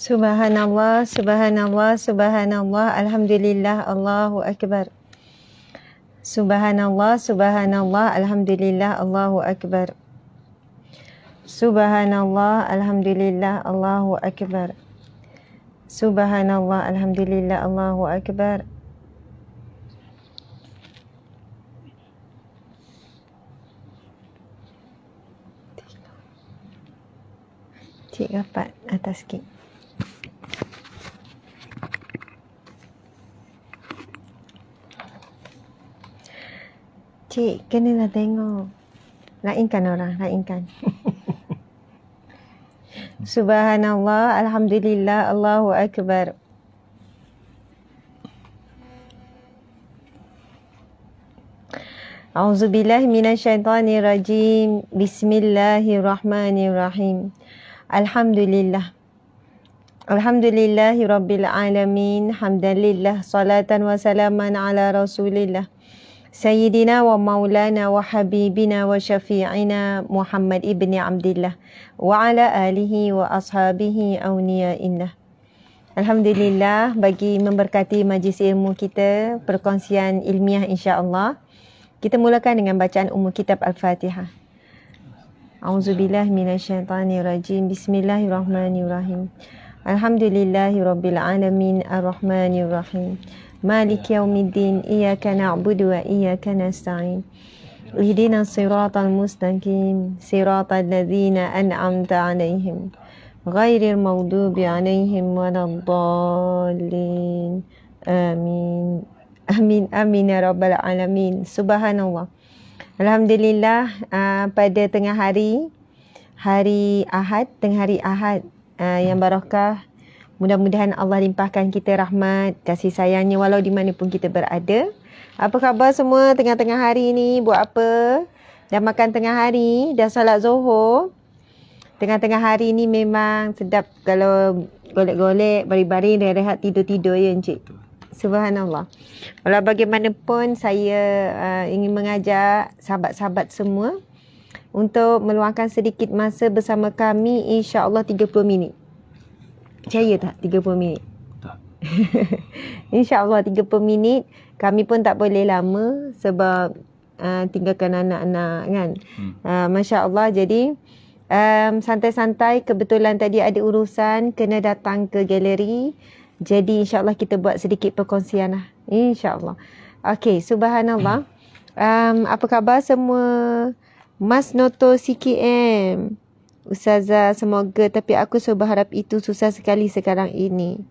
Subhanallah, subhanallah, subhanallah, alhamdulillah, Allahu akbar. Subhanallah, subhanallah, alhamdulillah, Allahu akbar. Subhanallah, alhamdulillah, Allahu akbar. Subhanallah, alhamdulillah, Allahu akbar. Cik rapat atas sikit. Cik, kenalah tengok. Lainkan orang, lainkan. Subhanallah, alhamdulillah, Allahu akbar. A'udzubillahi minasyaitonirrajim. Bismillahirrahmanirrahim. Alhamdulillah. Alhamdulillahi rabbil alamin. Hamdalillah. Salatan wa salaman ala rasulillah. Sayyidina wa maulana wa habibina wa syafi'ina Muhammad ibni Abdillah wa ala alihi wa ashabihi awniyaillah. Alhamdulillah bagi memberkati majlis ilmu kita, perkongsian ilmiah insya-Allah. Kita mulakan dengan bacaan umum kitab Al-Fatihah. A'udzubillahi minasyaitonirrajim. Bismillahirrahmanirrahim. Alhamdulillahirabbil alamin arrahmanirrahim. Maliki yaumiddin. Iyyaka na'budu wa iyyaka nasta'in. Ihdinas siratal mustaqim. Siratal ladzina an'amta 'alaihim ghairil maghdubi 'alaihim waladdallin. Amin. Amin amin ya rabbal alamin. Subhanallah. Alhamdulillah, pada tengah hari Ahad, yang barakah. Mudah-mudahan Allah limpahkan kita rahmat, kasih sayangnya walau di mana pun kita berada. Apa khabar semua tengah-tengah hari ni? Buat apa? Dah makan tengah hari? Dah salat Zuhur? Tengah-tengah hari ni memang sedap kalau golek-golek, baring-baring, rehat, tidur-tidur ya Encik? Subhanallah. Walau bagaimanapun saya ingin mengajak sahabat-sahabat semua untuk meluangkan sedikit masa bersama kami, insya-Allah 30 minit. Percaya tak 30 minit? Tak. InsyaAllah 30 minit. Kami pun tak boleh lama sebab tinggalkan anak-anak kan. Masya Allah. Jadi santai-santai. Kebetulan tadi ada urusan kena datang ke galeri. Jadi insyaAllah kita buat sedikit perkongsian lah. InsyaAllah. Okey, subhanallah. Apa khabar semua? Mas Noto CKM. Ustazah, semoga, tapi aku berharap itu susah sekali sekarang ini.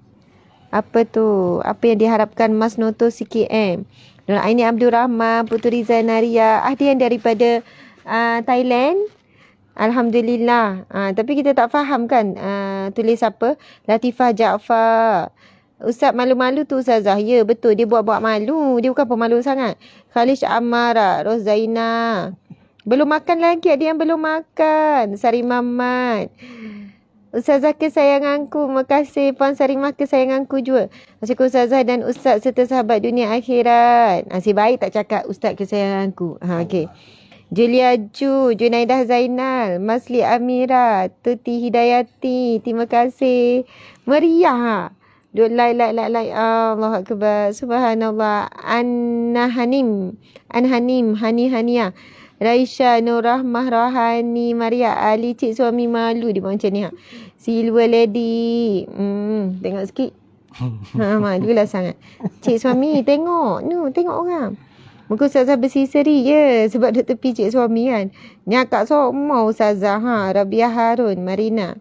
Apa tu? Apa yang diharapkan Mas Noto CKM? Nur Aini Abdul Rahman, Puteri Zainaria. Dia yang daripada Thailand. Alhamdulillah. Tapi kita tak faham kan tulis apa? Latifah Jaafar. Ustaz malu-malu tu Ustazah. Ya betul, dia buat-buat malu. Dia bukan pemalu sangat. Khalish Amara, Rozaina. Belum makan lagi, ada yang belum makan. Sari Mamat. Ustazah kesayanganku, makasih Puan Sarimah kesayanganku juga. Maksudku Ustazah dan Ustaz serta sahabat dunia akhirat. Nasib baik tak cakap Ustaz kesayanganku. Okey. Julia Ju, Junaidah Zainal, Masli Amira, Tuti Hidayati, terima kasih. Meriah. Duk like. Allahu Akbar. Subhanallah. Anhanim, Hani Hania. Raisha, Nurrahmah, Rohani, Maria, Ali, Cik Suami malu dia macam ni. Silver Lady. Tengok sikit. Malulah sangat. Cik Suami, tengok. Tengok orang. Muka Ustazah berseri-seri je. Sebab duduk tepi Cik Suami kan. Nyakak semua Ustazah. Rabiah Harun, Marina.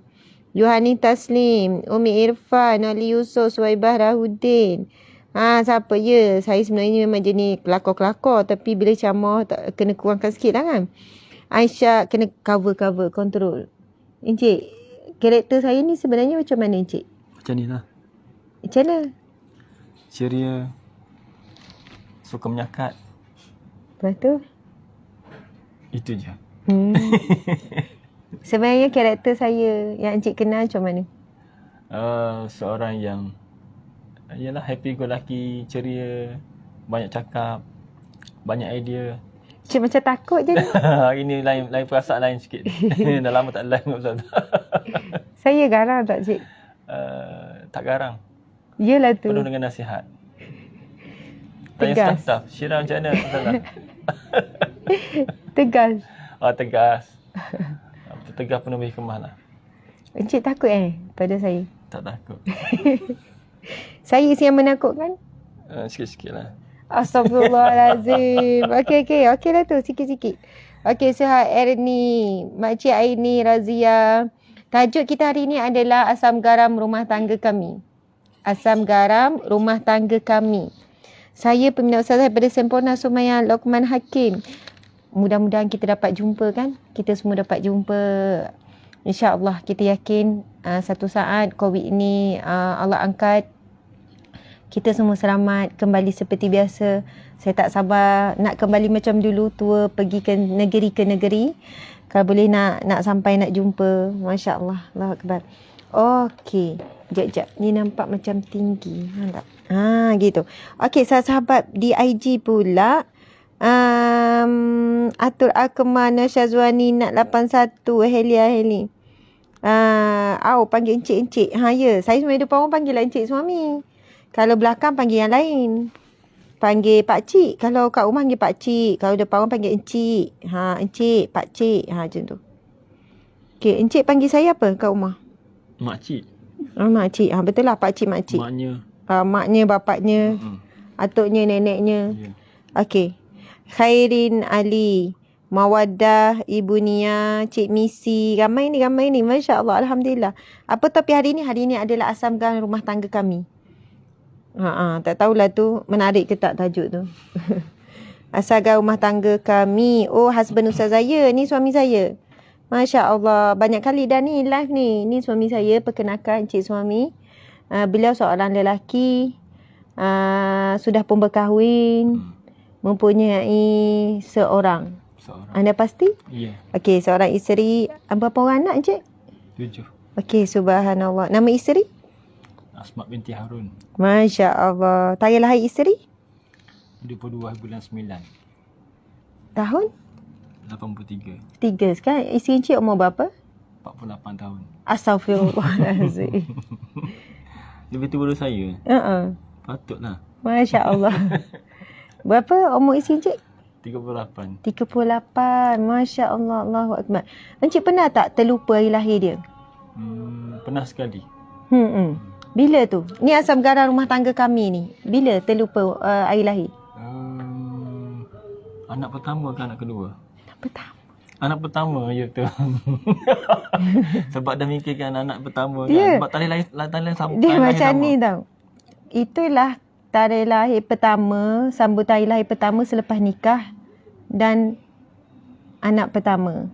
Yohani Taslim, Umi Irfan, Ali Yusof, Suwaibah Rahudin. Siapa ya? Saya sebenarnya memang jenis kelakor-kelakor. Tapi bila ceramah tak kena kurangkan sikit lah kan. Aisyah kena cover, control. Encik, karakter saya ni sebenarnya macam mana Encik? Macam ni lah. Macam mana? Ceria. Suka menyakat. Lepas tu? Itu je. Sebenarnya karakter saya yang Encik kenal macam mana? Seorang yang ialah happy go lucky, ceria, banyak cakap, banyak idea. Cik macam takut je ni. Ini lain perasaan lain sikit. Dah lama tak live dengan Ustaz. Saya garang tak Cik? tak garang. Yelah tu. Penuh dengan nasihat. Tanya Tegas. staff, Syirah macam mana? Tegas. Tegas. Tegas penuh hikmah lah. Encik takut pada saya? Tak takut. Saya yang menakutkan? Sikit-sikit lah. Astagfirullahalazim. Okey lah tu, sikit-sikit. Okey, Sihat Erni, Makcik Aini, Razia. Tajuk kita hari ini adalah asam garam rumah tangga kami. Asam garam rumah tangga kami. Saya peminat ustazah daripada Sempurna Sumayya Lokman Hakim. Mudah-mudahan kita dapat jumpa kan? Kita semua dapat jumpa. InsyaAllah kita yakin satu saat COVID ini Allah angkat. Kita semua selamat, kembali seperti biasa. Saya tak sabar nak kembali macam dulu, tua pergi ke negeri. Kalau boleh nak sampai nak jumpa. Masya Allah. Allahu Akbar. Okey. Sekejap. Ni nampak macam tinggi. Nampak? Gitu. Okey, sahabat di IG pula. Atul Akmana Syazwani nak 81 Heli. Panggil encik. Ya. Saya sebenarnya depan orang panggil lah encik suami. Kalau belakang panggil yang lain. Panggil pakcik. Kalau kat rumah panggil pakcik. Kalau depan orang panggil encik. Encik, pakcik. Macam tu. Okey, encik panggil saya apa kat rumah? Makcik. Makcik. Betul lah, pakcik, makcik. Maknya. Maknya, bapaknya. Atuknya, neneknya. Yeah. Okey. Khairin Ali. Mawaddah, Ibu Nia, Cik Misi. Ramai ni. Masya Allah. Alhamdulillah. Apa topik hari ni? Hari ni adalah asam garam rumah tangga kami. Tak tahulah tu menarik ke tak tajuk tu. Asam garam rumah tangga kami. Oh, husband Ustaz saya. Ni suami saya. Masya Allah. Banyak kali dah ni live ni. Ni suami saya. Perkenalkan encik suami. Beliau seorang lelaki. Sudah pun berkahwin. Mempunyai seorang. Anda pasti? Ya. Okey, seorang isteri. Berapa orang anak encik? 7. Okey, subhanallah. Nama isteri? Asma binti Harun. Masya Allah. Tarikh lahir isteri? 22 bulan 9. Tahun? 83. 3 sekarang. Isteri encik umur berapa? 48 tahun. Astaghfirullahalazim. Lebih tua daripada saya. Patutlah. Masya Allah. Berapa umur isteri encik? 38. 38. Masya Allah. Allahu Akbar. Encik pernah tak terlupa hari lahir dia? Pernah sekali. Bila tu? Ni asam garam rumah tangga kami ni. Bila terlupa hari lahir? Anak pertama ke anak kedua? Pertama. Anak pertama, ya tu. Sebab dah fikirkan anak pertama kan. Yeah. Sebab tarikh lahir sama. Dia macam ni tau. Itulah tarikh lahir pertama, sambutan hari lahir pertama selepas nikah dan anak pertama.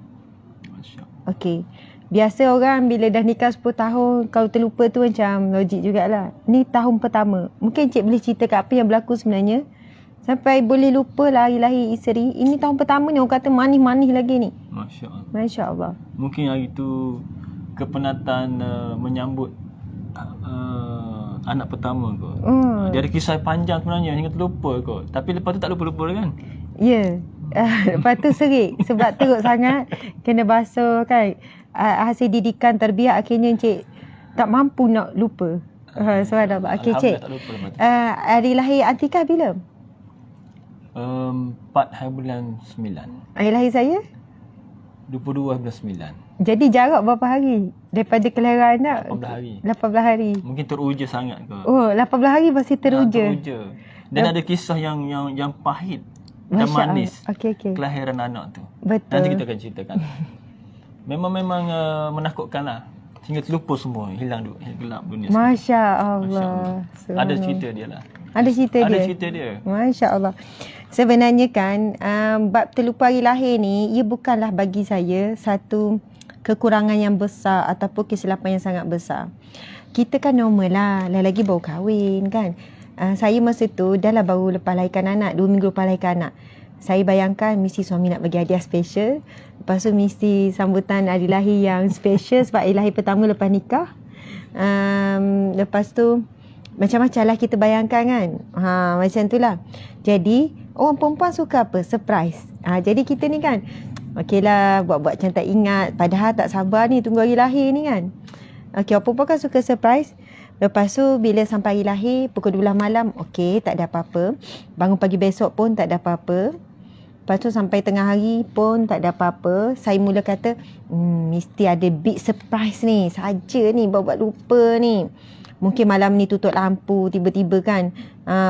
Masya Allah. Okey. Biasa orang bila dah nikah 10 tahun, kalau terlupa tu macam logik jugalah. Ni tahun pertama. Mungkin cik boleh ceritakan apa yang berlaku sebenarnya. Sampai boleh lupa lah hari lahir isteri. Ini tahun pertama ni orang kata manis-manis lagi ni. Masya Allah. Masya Allah. Mungkin hari tu kepenatan menyambut anak pertama kot. Dia ada kisah panjang sebenarnya hingga terlupa kot. Tapi lepas tu tak lupa-lupa kan? Ya. Lepas tu serik. Sebab teruk sangat. Kena basuh kan. Hasil didikan terbiak akhirnya encik tak mampu nak lupa. Subhanallah. Okey cik. Hari lahir Atikah bila? 4 hari bulan 9. Hari lahir saya? 22 bulan 9. Jadi jarak berapa hari? Daripada kelahiran anak? 18 hari. 18 hari. Mungkin teruja sangat ke? Oh, 18 hari masih teruja. Teruja. Dan ada kisah yang pahit dan manis. Okey. Kelahiran anak tu. Betul. Nanti kita akan ceritakan. Memang menakutkan lah. Hingga terlupa semua. Hilang gelap dunia. Masya Allah. Ada cerita dia lah. Ada cerita dia. Masya Allah. Sebenarnya kan, bab terlupa hari lahir ni, ia bukanlah bagi saya satu kekurangan yang besar ataupun kesilapan yang sangat besar. Kita kan normal lah. Lagi baru kahwin kan. Saya masa tu dah lah baru lepas lahirkan anak. 2 minggu lepas lahirkan anak. Saya bayangkan mesti suami nak bagi hadiah special. Lepas tu mesti sambutan hari lahir yang special sebab hari lahir pertama lepas nikah. Lepas tu macam-macam lah kita bayangkan kan. Macam tu lah. Jadi orang perempuan suka apa? Surprise. Jadi kita ni kan, okey lah buat-buat macam tak ingat. Padahal tak sabar ni tunggu hari lahir ni kan. Okey, orang perempuan kan suka surprise. Lepas tu bila sampai hari lahir pukul 12 malam, okey, tak ada apa-apa. Bangun pagi besok pun tak ada apa-apa. Lepas tu sampai tengah hari pun tak ada apa-apa. Saya mula kata, mesti ada big surprise ni. Saja ni buat lupa ni. Mungkin malam ni tutup lampu tiba-tiba kan.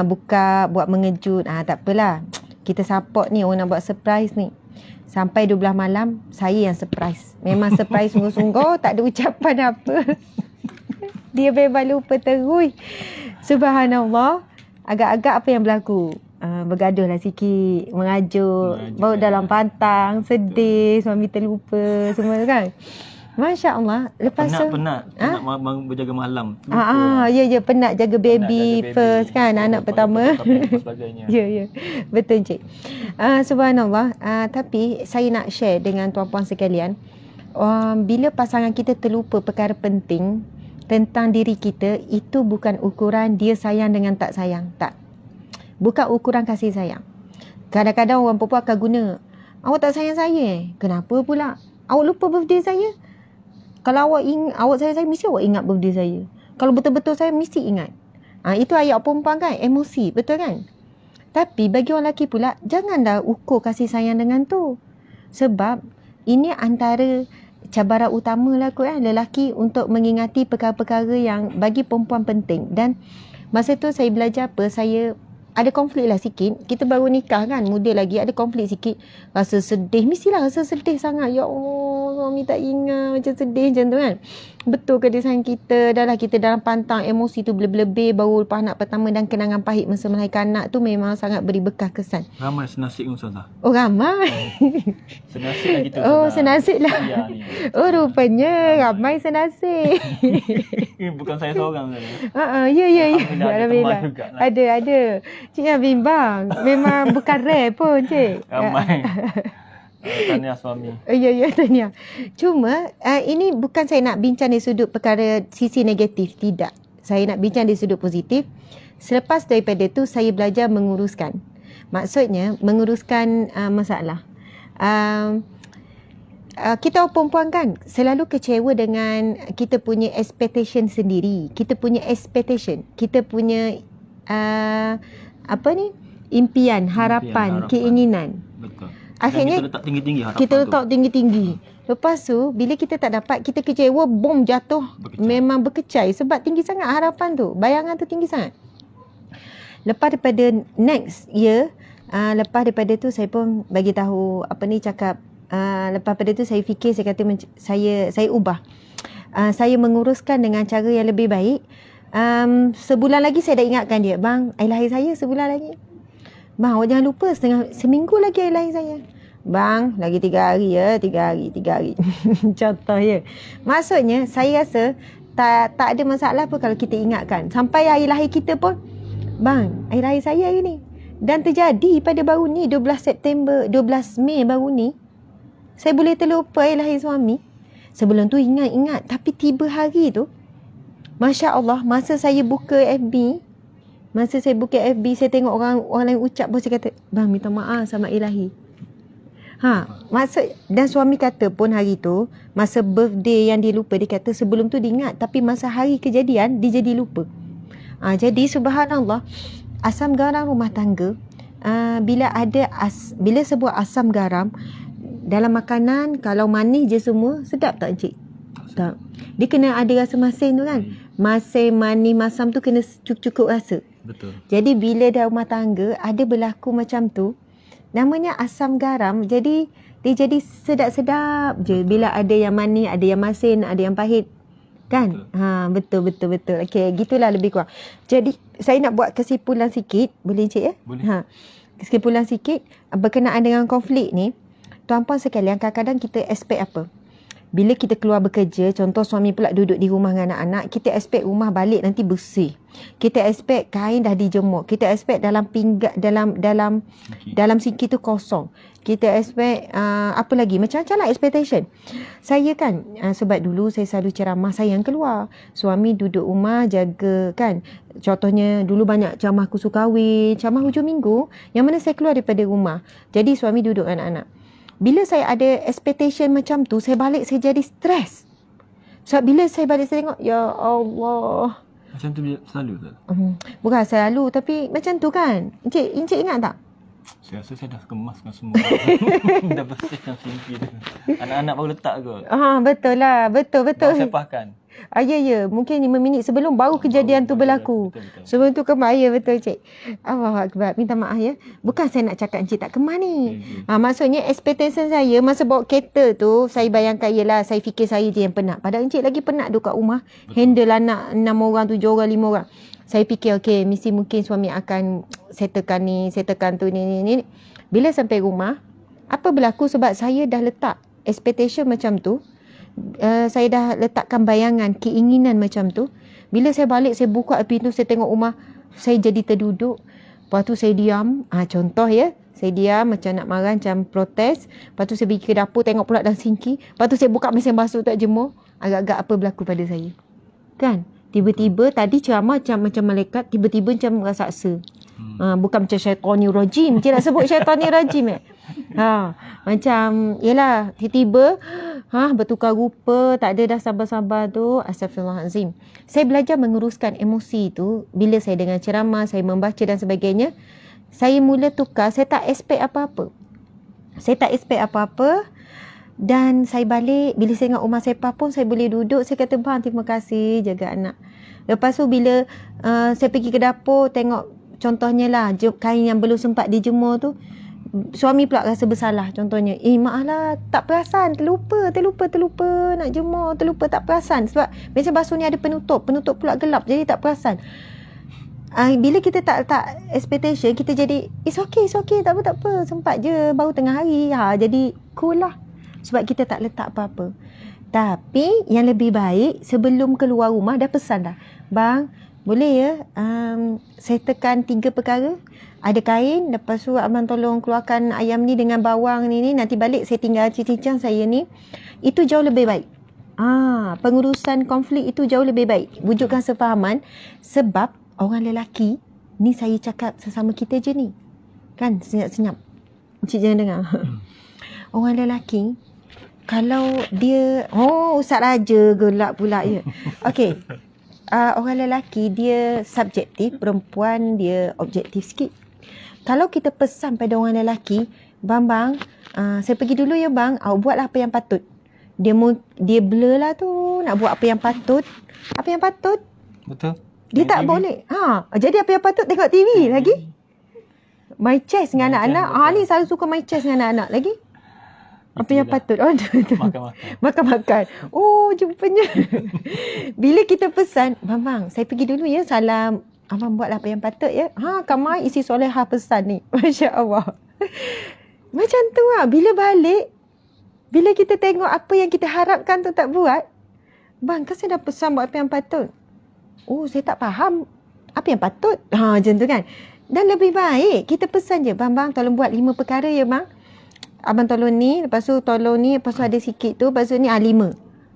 Buka buat mengejut. Tak apalah. Kita support ni orang nak buat surprise ni. Sampai 12 malam saya yang surprise. Memang surprise sungguh-sungguh, tak ada ucapan apa. Dia memang lupa terus. Subhanallah. Agak-agak apa yang berlaku? Bergaduh lah sikit, mengajuk, bawa dalam pantang, sedih, suami terlupa, semua tu kan. Masya Allah. Lepas tu penat berjaga malam. Ya, penat jaga baby first kan, anak pertama. Ya, betul cik. Subhanallah. Tapi saya nak share dengan tuan-puan sekalian, bila pasangan kita terlupa perkara penting tentang diri kita, itu bukan ukuran dia sayang dengan tak sayang. Tak. Bukan ukuran kasih sayang. Kadang-kadang orang perempuan akan guna, awak tak sayang saya. Kenapa pula? Awak lupa birthday saya? Kalau awak sayang saya, mesti awak ingat birthday saya. Kalau betul-betul saya, mesti ingat. Itu ayat perempuan kan, emosi, betul kan? Tapi bagi orang lelaki pula, jangan dah ukur kasih sayang dengan tu. Sebab ini antara cabaran utama lah kot lelaki untuk mengingati perkara-perkara yang bagi perempuan penting. Dan masa tu saya belajar apa, saya ada konflik lah sikit. Kita baru nikah kan, muda lagi, ada konflik sikit. Rasa sedih, mestilah rasa sedih sangat. Ya Allah, suami tak ingat, macam sedih macam tu kan. Betul ke dia sayang kita? Dah lah kita dalam pantang, emosi tu berlebih-lebih, baru lepas anak pertama dan kenangan pahit masa melahirkan anak tu memang sangat beri bekas kesan. Ramai senasib pun Ustazah. Oh ramai. Senasib lah kita. Oh senasib lah. Ya, ni. Oh rupanya ramai senasib. Bukan saya seorang saja. Ya. Alhamdulillah. Ada. Cik jangan bimbang. Memang bukan rare pun cik. Ramai. Tahniah suami. Ya, tahniah. Cuma ini bukan saya nak bincang dari sudut perkara sisi negatif. Tidak. Saya nak bincang dari sudut positif. Selepas daripada tu saya belajar menguruskan. Maksudnya menguruskan masalah. Kita orang perempuan kan selalu kecewa dengan kita punya expectation sendiri. Kita punya expectation. Kita punya impian, harapan, keinginan. Betul. Akhirnya kita letak tinggi-tinggi harapan kita letak tinggi-tinggi. Lepas tu bila kita tak dapat, kita kecewa, bom jatuh. Memang berkecai sebab tinggi sangat harapan tu. Bayangan tu tinggi sangat. Lepas daripada next year, lepas daripada tu saya pun bagi tahu cakap, lepas daripada tu saya fikir, saya kata saya ubah. Saya menguruskan dengan cara yang lebih baik. Sebulan lagi saya dah ingatkan dia, bang, air lahir saya sebulan lagi. Bang, awak jangan lupa seminggu lagi air lahir saya. Bang, lagi 3 hari ya, 3 hari. Contoh ya. Maksudnya saya rasa tak ada masalah apa kalau kita ingatkan. Sampai air lahir kita pun, bang, air lahir saya hari ni. Dan terjadi pada baru ni 12 Mei baru ni, saya boleh terlupa air lahir suami. Sebelum tu ingat, tapi tiba hari tu, Masya Allah, masa saya buka FB, saya tengok orang lain ucap pun, saya kata, bang, minta maaf sama ilahi. Dan suami kata pun hari tu, masa birthday yang dia lupa, dia kata sebelum tu dia ingat, tapi masa hari kejadian, dia jadi lupa. Jadi subhanallah, asam garam rumah tangga, bila sebuah asam garam dalam makanan, kalau manis je semua, sedap tak encik? Tak. Dia kena ada rasa masin tu kan. Masin, manis, masam tu kena cukup rasa. Betul. Jadi bila dalam rumah tangga ada berlaku macam tu, namanya asam garam, jadi dia jadi sedap-sedap je. Bila ada yang manis, ada yang masin, ada yang pahit. Kan? Betul. Okey, gitulah lebih kurang. Jadi saya nak buat kesimpulan sikit. Boleh encik ya? Boleh. Kesimpulan sikit berkenaan dengan konflik ni. Tuan-puan sekalian, kadang-kadang kita expect apa? Bila kita keluar bekerja, contoh suami pula duduk di rumah dengan anak-anak, kita expect rumah balik nanti bersih. Kita expect kain dah dijemur. Kita expect dalam pinggan, dalam sinki tu kosong. Kita expect apa lagi? Macam-macam lah expectation. Saya kan, sebab dulu saya selalu ceramah, saya yang keluar. Suami duduk rumah jaga kan. Contohnya dulu banyak ceramah kursus kahwin, ceramah hujung minggu, yang mana saya keluar daripada rumah. Jadi suami duduk dengan anak-anak. Bila saya ada expectation macam tu, saya balik saya jadi stres. Sebab bila saya balik saya tengok, ya Allah. Macam tu selalu tak? Bukan selalu, tapi macam tu kan. Encik ingat tak? Saya rasa saya dah kemaskan semua. Dah bersihkan sinki tu. Anak-anak baru letak kot. Betul lah. Betul. Baru saya pahkan. Ya. Mungkin 5 minit sebelum baru kejadian tu berlaku. Betul. Sebelum tu kemar. Ya, betul cik. Allah Akbar. Minta maaf ya. Bukan saya nak cakap encik tak kemar ni. Maksudnya expectation saya masa bawa kereta tu, saya bayangkan yelah, saya fikir saya je yang penat. Padahal encik lagi penat tu kat rumah. Handle anak 6 orang, 7 orang, 5 orang. Saya fikir okey, mungkin suami akan settlekan tu ni. Bila sampai rumah, apa berlaku sebab saya dah letak expectation macam tu. Saya dah letakkan bayangan, keinginan macam tu. Bila saya balik, saya buka pintu, saya tengok rumah, saya jadi terduduk. Lepas tu saya diam. Contoh ya, saya diam macam nak marah, macam protes. Lepas tu saya pergi ke dapur, tengok pula dalam sinki. Lepas tu saya buka mesin basuh tak jemur. Agak-agak apa berlaku pada saya. Kan? Tiba-tiba tadi ceramah macam malaikat, tiba-tiba macam raksasa. Bukan macam syaitanir rajim. Cik nak sebut syaitanir rajim macam yelah, tiba-tiba bertukar rupa, tak ada dah sabar-sabar tu. Astagfirullahalazim. Saya belajar menguruskan emosi tu bila saya dengar ceramah, saya membaca dan sebagainya. Saya mula tukar, saya tak expect apa-apa. Dan saya balik, bila saya ingat rumah saya pun saya boleh duduk. Saya kata, bang, terima kasih jaga anak. Lepas tu bila saya pergi ke dapur, tengok contohnya lah, kain yang belum sempat dijemur tu, suami pula rasa bersalah. Contohnya, maaf lah, tak perasan, terlupa nak jemur, terlupa tak perasan. Sebab mesin basuh ni ada penutup pula gelap, jadi tak perasan. Bila kita tak expectation, kita jadi it's okay, tak apa, sempat je, baru tengah hari. Jadi cool lah. Sebab kita tak letak apa-apa. Tapi yang lebih baik, sebelum keluar rumah dah pesan dah. Bang, boleh ya settlekan 3 perkara. Ada kain, lepas tu abang tolong keluarkan ayam ni dengan bawang ni. Nanti balik saya tinggal cincang saya ni. Itu jauh lebih baik. Pengurusan konflik itu jauh lebih baik. Wujudkan sefahaman. Sebab orang lelaki, ni saya cakap sesama kita je ni. Kan, senyap-senyap. Encik jangan dengar. Orang lelaki, kalau dia Ustaz Raja gelak pula ya. Okey. Orang lelaki dia subjektif, perempuan dia objektif sikit. Kalau kita pesan pada orang lelaki, bang, saya pergi dulu ya bang, buatlah apa yang patut. Dia blur lah tu, nak buat apa yang patut. Apa yang patut? Betul. Dia tak TV. Boleh. Jadi apa yang patut tengok TV lagi? My Chess dengan anak-anak. Ni selalu suka My Chess dengan anak-anak lagi. Apa yang patut? Makan-makan. Jumpanya. Bila kita pesan, bang, saya pergi dulu ya, salam. Abang buatlah apa yang patut ya. Kamai isi solehah pesan ni. Masya Allah. Macam tu lah. Bila balik, bila kita tengok apa yang kita harapkan tu tak buat, bang, kan saya dah pesan buat apa yang patut. Saya tak faham apa yang patut. Macam tu kan. Dan lebih baik kita pesan je, bang, tolong buat 5 perkara ya bang. Abang tolong ni, lepas tu tolong ni, lepas tu ada sikit tu, lepas tu ni 5.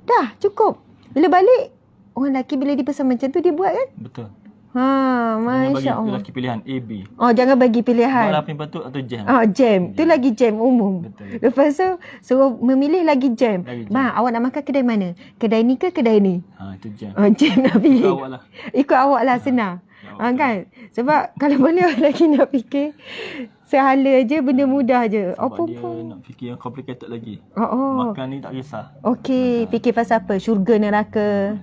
Dah, cukup. Bila balik, orang lelaki bila dipesan macam tu, dia buat kan? Betul. Masya Allah. Jangan bagi pilihan A, B. Jangan bagi pilihan. Buat apa yang patut atau jam. Jam. Tu lagi jam umum. Betul. Lepas tu, suruh memilih lagi jam. Bang, awak nak makan kedai mana? Kedai ni ke kedai ni? Itu jam. Jam nak pilih. Ikut awak lah, senang. Kan? Sebab kalau mana orang lelaki nak fikir, sehala je, benda mudah je. Sebab dia nak fikir yang complicated lagi. Makan ni tak kisah. Okey, fikir pasal apa? Syurga, neraka.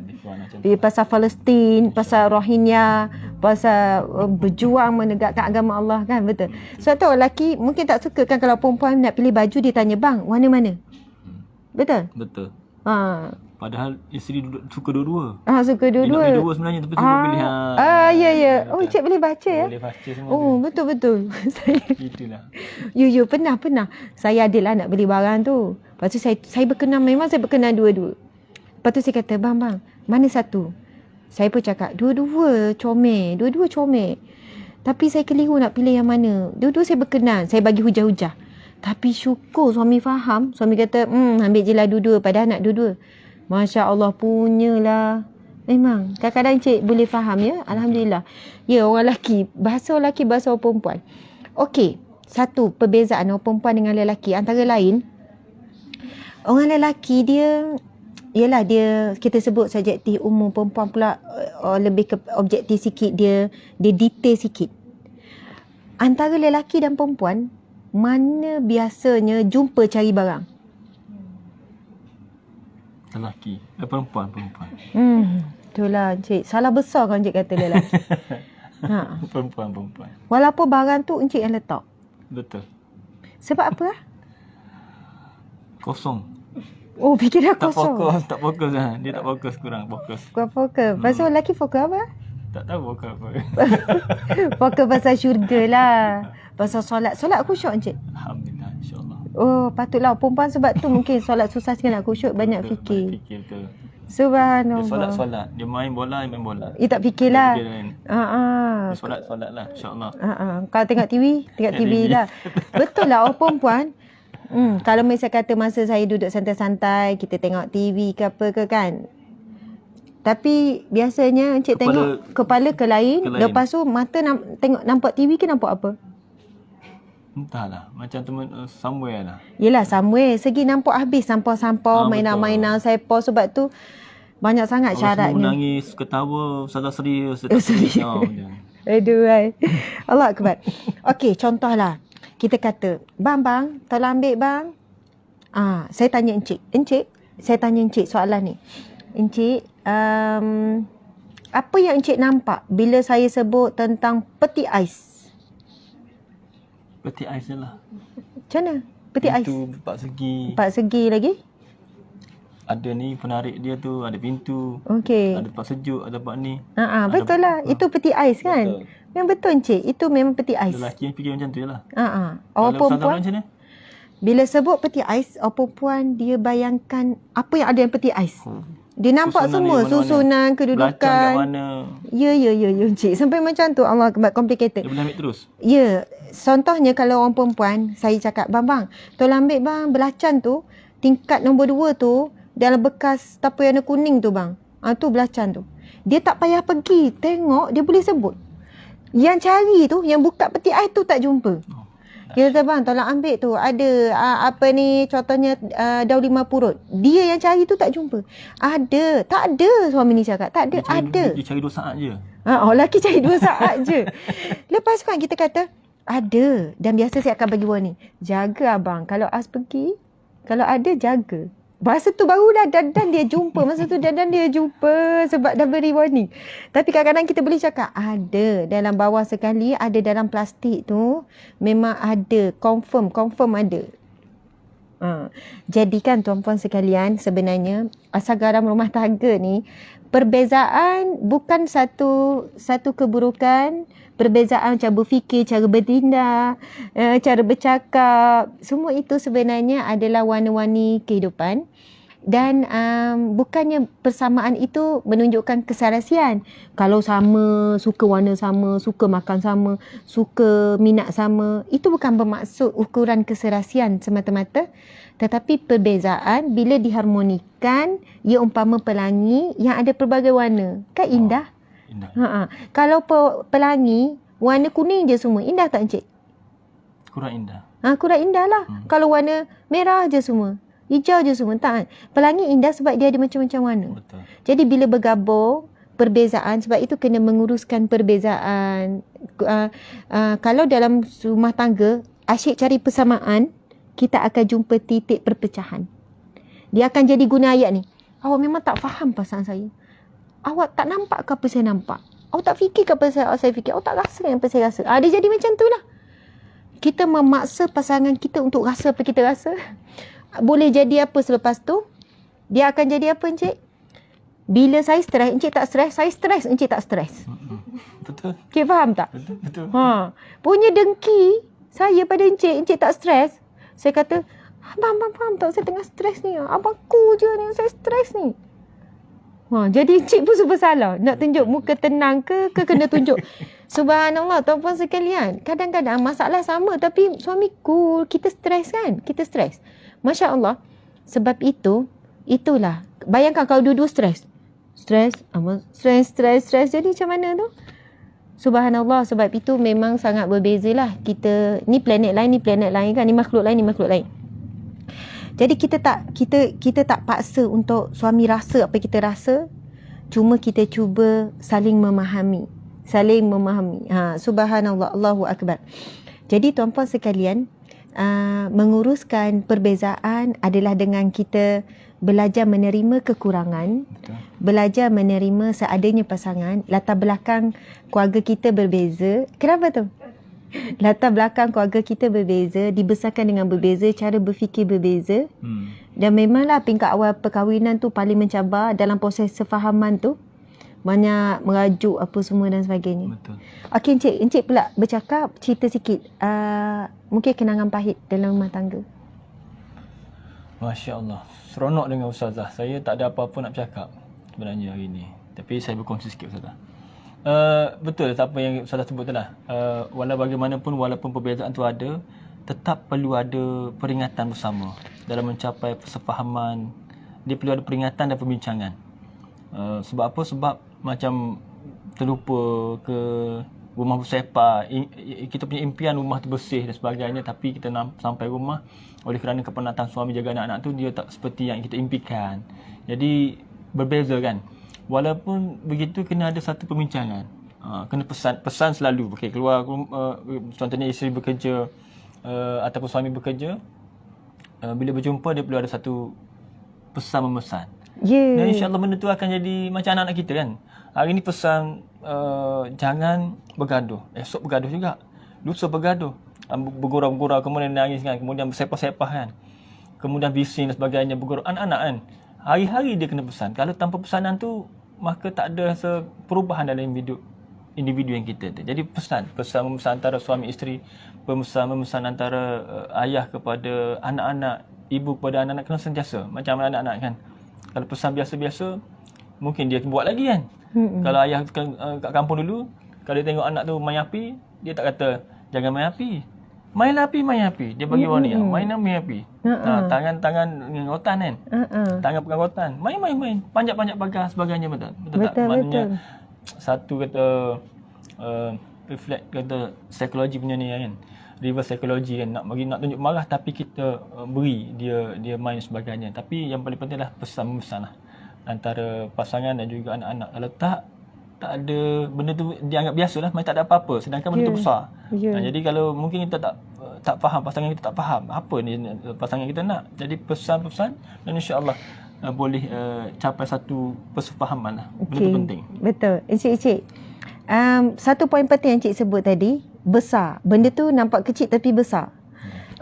Fikir pasal Palestin, pasal Rohingya, pasal berjuang menegakkan agama Allah kan, betul. Sebab tu orang lelaki mungkin tak suka kan kalau perempuan nak pilih baju, dia tanya, bang, warna mana? Betul? Betul. Padahal isteri suka dua-dua. Suka dua-dua. Dia nak dua sebenarnya, tapi suka pilihan. Ya. Cik boleh baca ya? Boleh baca semua. Betul. Itulah. You pernah. Saya adalah nak beli barang tu. Lepas tu saya berkenan, memang saya berkenan dua-dua. Lepas tu saya kata, bang, mana satu? Saya pun cakap, dua-dua comel. Tapi saya keliru nak pilih yang mana. Dua-dua saya berkenan. Saya bagi hujah-hujah. Tapi syukur suami faham. Suami kata, ambil je lah dua-dua. Padahal nak dua-dua. Masya Allah, punyalah. Memang. Kadang-kadang cik boleh faham ya. Alhamdulillah. Ya, orang lelaki. Bahasa orang lelaki, bahasa orang perempuan. Okey. Satu, perbezaan orang perempuan dengan lelaki. Antara lain, orang lelaki dia Yelah, dia kita sebut subjektif umum. Perempuan pula lebih ke objektif sikit. Dia detail sikit. Antara lelaki dan perempuan, mana biasanya jumpa cari barang? Lelaki. Perempuan. Itulah Encik. Salah besar kan Encik kata lelaki. Perempuan. Walaupun barang tu Encik yang letak. Betul. Sebab apa? Kosong. Oh, fikir dah kosong. Tak fokus lah. Dia tak fokus, kurang fokus. Kurang fokus. Pasal lelaki fokus apa? Tak tahu fokus apa. Fokus pasal syurga lah. Pasal solat. Solat khusyuk Encik? Alhamdulillah, insyaAllah. Oh, patutlah. Perempuan sebab tu mungkin solat susah sikit nak khusyuk. Banyak fikir. Fikir betul. Subhanallah. Dia solat. Dia main bola. Dia tak fikir lah. Dia solat lah, insyaAllah. Kalau tengok TV lah. Betul lah orang perempuan. Kalau misal kata masa saya duduk santai-santai, kita tengok TV ke apa ke kan. Tapi biasanya Encik tengok kepala ke lain. Lepas tu mata tengok nampak TV ke nampak apa? Entahlah. Macam teman somewhere lah. Yelah, somewhere. Segi nampak habis sampau-sampau, mainan-mainan, sepo. Sebab tu banyak sangat syaratnya. Semua menangis, ketawa, salah serius. Aduh, Allah Akbar. Okey, contohlah. Kita kata, bang, tolong ambil bang. Saya tanya Encik. Saya tanya Encik soalan ni. Encik, apa yang Encik nampak bila saya sebut tentang peti ais? Peti ais je lah. Macam mana? Peti ais? Pintu 4 segi. 4 segi lagi? Ada ni penarik dia tu, ada pintu. Okey. Ada tempat sejuk, ada tempat ni. Betul lah. Itu peti ais kan? Betul. Memang betul Encik. Itu memang peti ais. Lelaki yang fikir macam tu je lah. Orang perempuan, macam ni? bila sebut peti ais, orang perempuan dia bayangkan apa yang ada dalam peti ais. Dia nampak semua susunan, kedudukan. Belacang kat mana. Ya Encik. Sampai macam tu. Allah Akbar, complicated. Dia boleh ambil terus. Ya. Contohnya kalau orang perempuan, saya cakap, bang, tolong ambil bang belacan tu, tingkat nombor 2 tu, dalam bekas tapu yang kuning tu bang. Tu belacan tu. Dia tak payah pergi tengok, dia boleh sebut. Yang cari tu, yang buka peti ais tu tak jumpa. Dia kata, bang, tolong ambil tu. Ada apa ni, contohnya daun 5 purut. Dia yang cari tu tak jumpa. Ada. Tak ada, suami ni cakap. Tak ada. Ada. Dia cari 2 saat je. Lelaki cari 2 saat je. Lepas kan kita kata, ada. Dan biasa saya akan bagi warning. Jaga abang. Kalau As pergi, kalau ada, jaga. Masa tu barulah dandan dia jumpa. Sebab dah beri warning. Tapi kadang-kadang kita boleh cakap, ada. Dalam bawah sekali, ada dalam plastik tu. Memang ada. Confirm ada. Jadi kan tuan-puan sekalian, sebenarnya asal garam rumah tangga ni, perbezaan bukan satu keburukan. Perbezaan cara berfikir, cara bertindak, cara bercakap, semua itu sebenarnya adalah warna-warni kehidupan. Dan bukannya persamaan itu menunjukkan keserasian. Kalau sama, suka warna sama, suka makan sama, suka minat sama, itu bukan bermaksud ukuran keserasian semata-mata. Tetapi perbezaan bila diharmonikan, ia umpama pelangi yang ada pelbagai warna. Kan indah? Kalau pelangi warna kuning je semua, indah tak Encik? Kurang indah. Kurang indah lah. Kalau warna merah je semua, hijau je semua, tak kan? Pelangi indah sebab dia ada macam-macam warna. Betul. Jadi bila bergabung perbezaan, sebab itu kena menguruskan perbezaan. Kalau dalam rumah tangga asyik cari persamaan, kita akan jumpa titik perpecahan. Dia akan jadi guna ayat ni. Awak memang tak faham pasangan saya. Awak tak nampak ke apa saya nampak? Awak tak fikir ke apa saya fikir? Awak tak rasa apa saya rasa? Dia jadi macam tu lah. Kita memaksa pasangan kita untuk rasa apa kita rasa. Boleh jadi apa selepas tu? Dia akan jadi apa Encik? Bila saya stres, Encik tak stres. Saya stres, Encik tak stres. Betul. Encik faham tak? Betul. Punya dengki saya pada Encik tak stres. Saya kata, abang faham tak saya tengah stres ni? Abangku je ni saya stres ni. Jadi Encik pun serba salah. Nak tunjuk muka tenang ke kena tunjuk. Subhanallah, tuan-puan sekalian. Kadang-kadang masalah sama tapi suami cool. Kita stres kan? Kita stres. Masya Allah. Sebab itulah. Bayangkan kalau dua-dua stres. Stres. Jadi macam mana tu? Subhanallah. Sebab itu memang sangat berbeza lah. Kita, ni planet lain kan. Ni makhluk lain. Jadi kita tak paksa untuk suami rasa apa kita rasa. Cuma kita cuba saling memahami. Subhanallah, Allahu Akbar. Jadi tuan-puan sekalian, menguruskan perbezaan adalah dengan kita belajar menerima kekurangan. Betul. Belajar menerima seadanya pasangan. Latar belakang keluarga kita berbeza. Kenapa tu? Latar belakang keluarga kita berbeza, dibesarkan dengan berbeza, cara berfikir berbeza. Dan memanglah peringkat awal perkahwinan tu paling mencabar dalam proses sefahaman tu. Banyak merajuk apa semua dan sebagainya. Betul. Okey Encik pula bercakap, cerita sikit. Mungkin kenangan pahit dalam rumah tangga. Masya Allah. Seronok dengan Ustazah. Saya tak ada apa-apa nak bercakap sebenarnya hari ini. Tapi saya berkongsi sikit Ustazah. Betul apa yang Ustazah sebut tu lah. Walau bagaimanapun, walaupun perbezaan tu ada, tetap perlu ada peringatan bersama dalam mencapai persefahaman. Dia perlu ada peringatan dan perbincangan. Sebab apa? Sebab macam terlupa ke rumah bersepah, kita punya impian rumah tu bersih dan sebagainya, tapi kita sampai rumah oleh kerana kepenatan suami jaga anak-anak tu dia tak seperti yang kita impikan. Jadi berbeza kan. Walaupun begitu kena ada satu perbincangan. Kena pesan selalu. Okay, keluar contohnya isteri bekerja ataupun suami bekerja, bila berjumpa dia perlu ada satu pesan memesan. Dan insya-Allah benda tu akan jadi macam anak-anak kita kan. Hari ni pesan jangan bergaduh. Esok bergaduh juga. Lusa bergaduh. Bergurau-gurau, kemudian nangis kan, kemudian bersepah-sepah kan. Kemudian bising dan sebagainya, bergurau. Anak-anak kan. Hari-hari dia kena pesan. Kalau tanpa pesanan tu, maka tak ada perubahan dalam individu yang kita tu. Jadi pesan memesan antara suami isteri, memesan antara ayah kepada anak-anak, ibu kepada anak-anak, kena sentiasa macam anak-anak kan. Kalau pesan biasa-biasa, mungkin dia buat lagi kan. Kalau ayah kat kampung dulu, kalau dia tengok anak tu main api, dia tak kata jangan main api. Main api. Dia bagi warning, main api. Tangan dengan rotan kan. Tangan pegang rotan. Main. Panjat-panjat pagar sebagainya, betul tak? Maknanya satu kata reflect kata psikologi punya ni kan. Reverse psikologi kan, nak tunjuk marah tapi kita beri dia main sebagainya. Tapi yang paling penting lah pesan lah antara pasangan dan juga anak-anak. Kalau tak ada benda tu dianggap biasalah, macam tak ada apa-apa, sedangkan benda tu besar. Jadi kalau mungkin kita tak faham, pasangan kita tak faham apa ni pasangan kita nak. Jadi pesan-pesan dan insya-Allah boleh capai satu persefahaman lah. Benda tu penting. Betul. Encik. Satu poin penting yang Encik sebut tadi, besar. Benda tu nampak kecil tapi besar.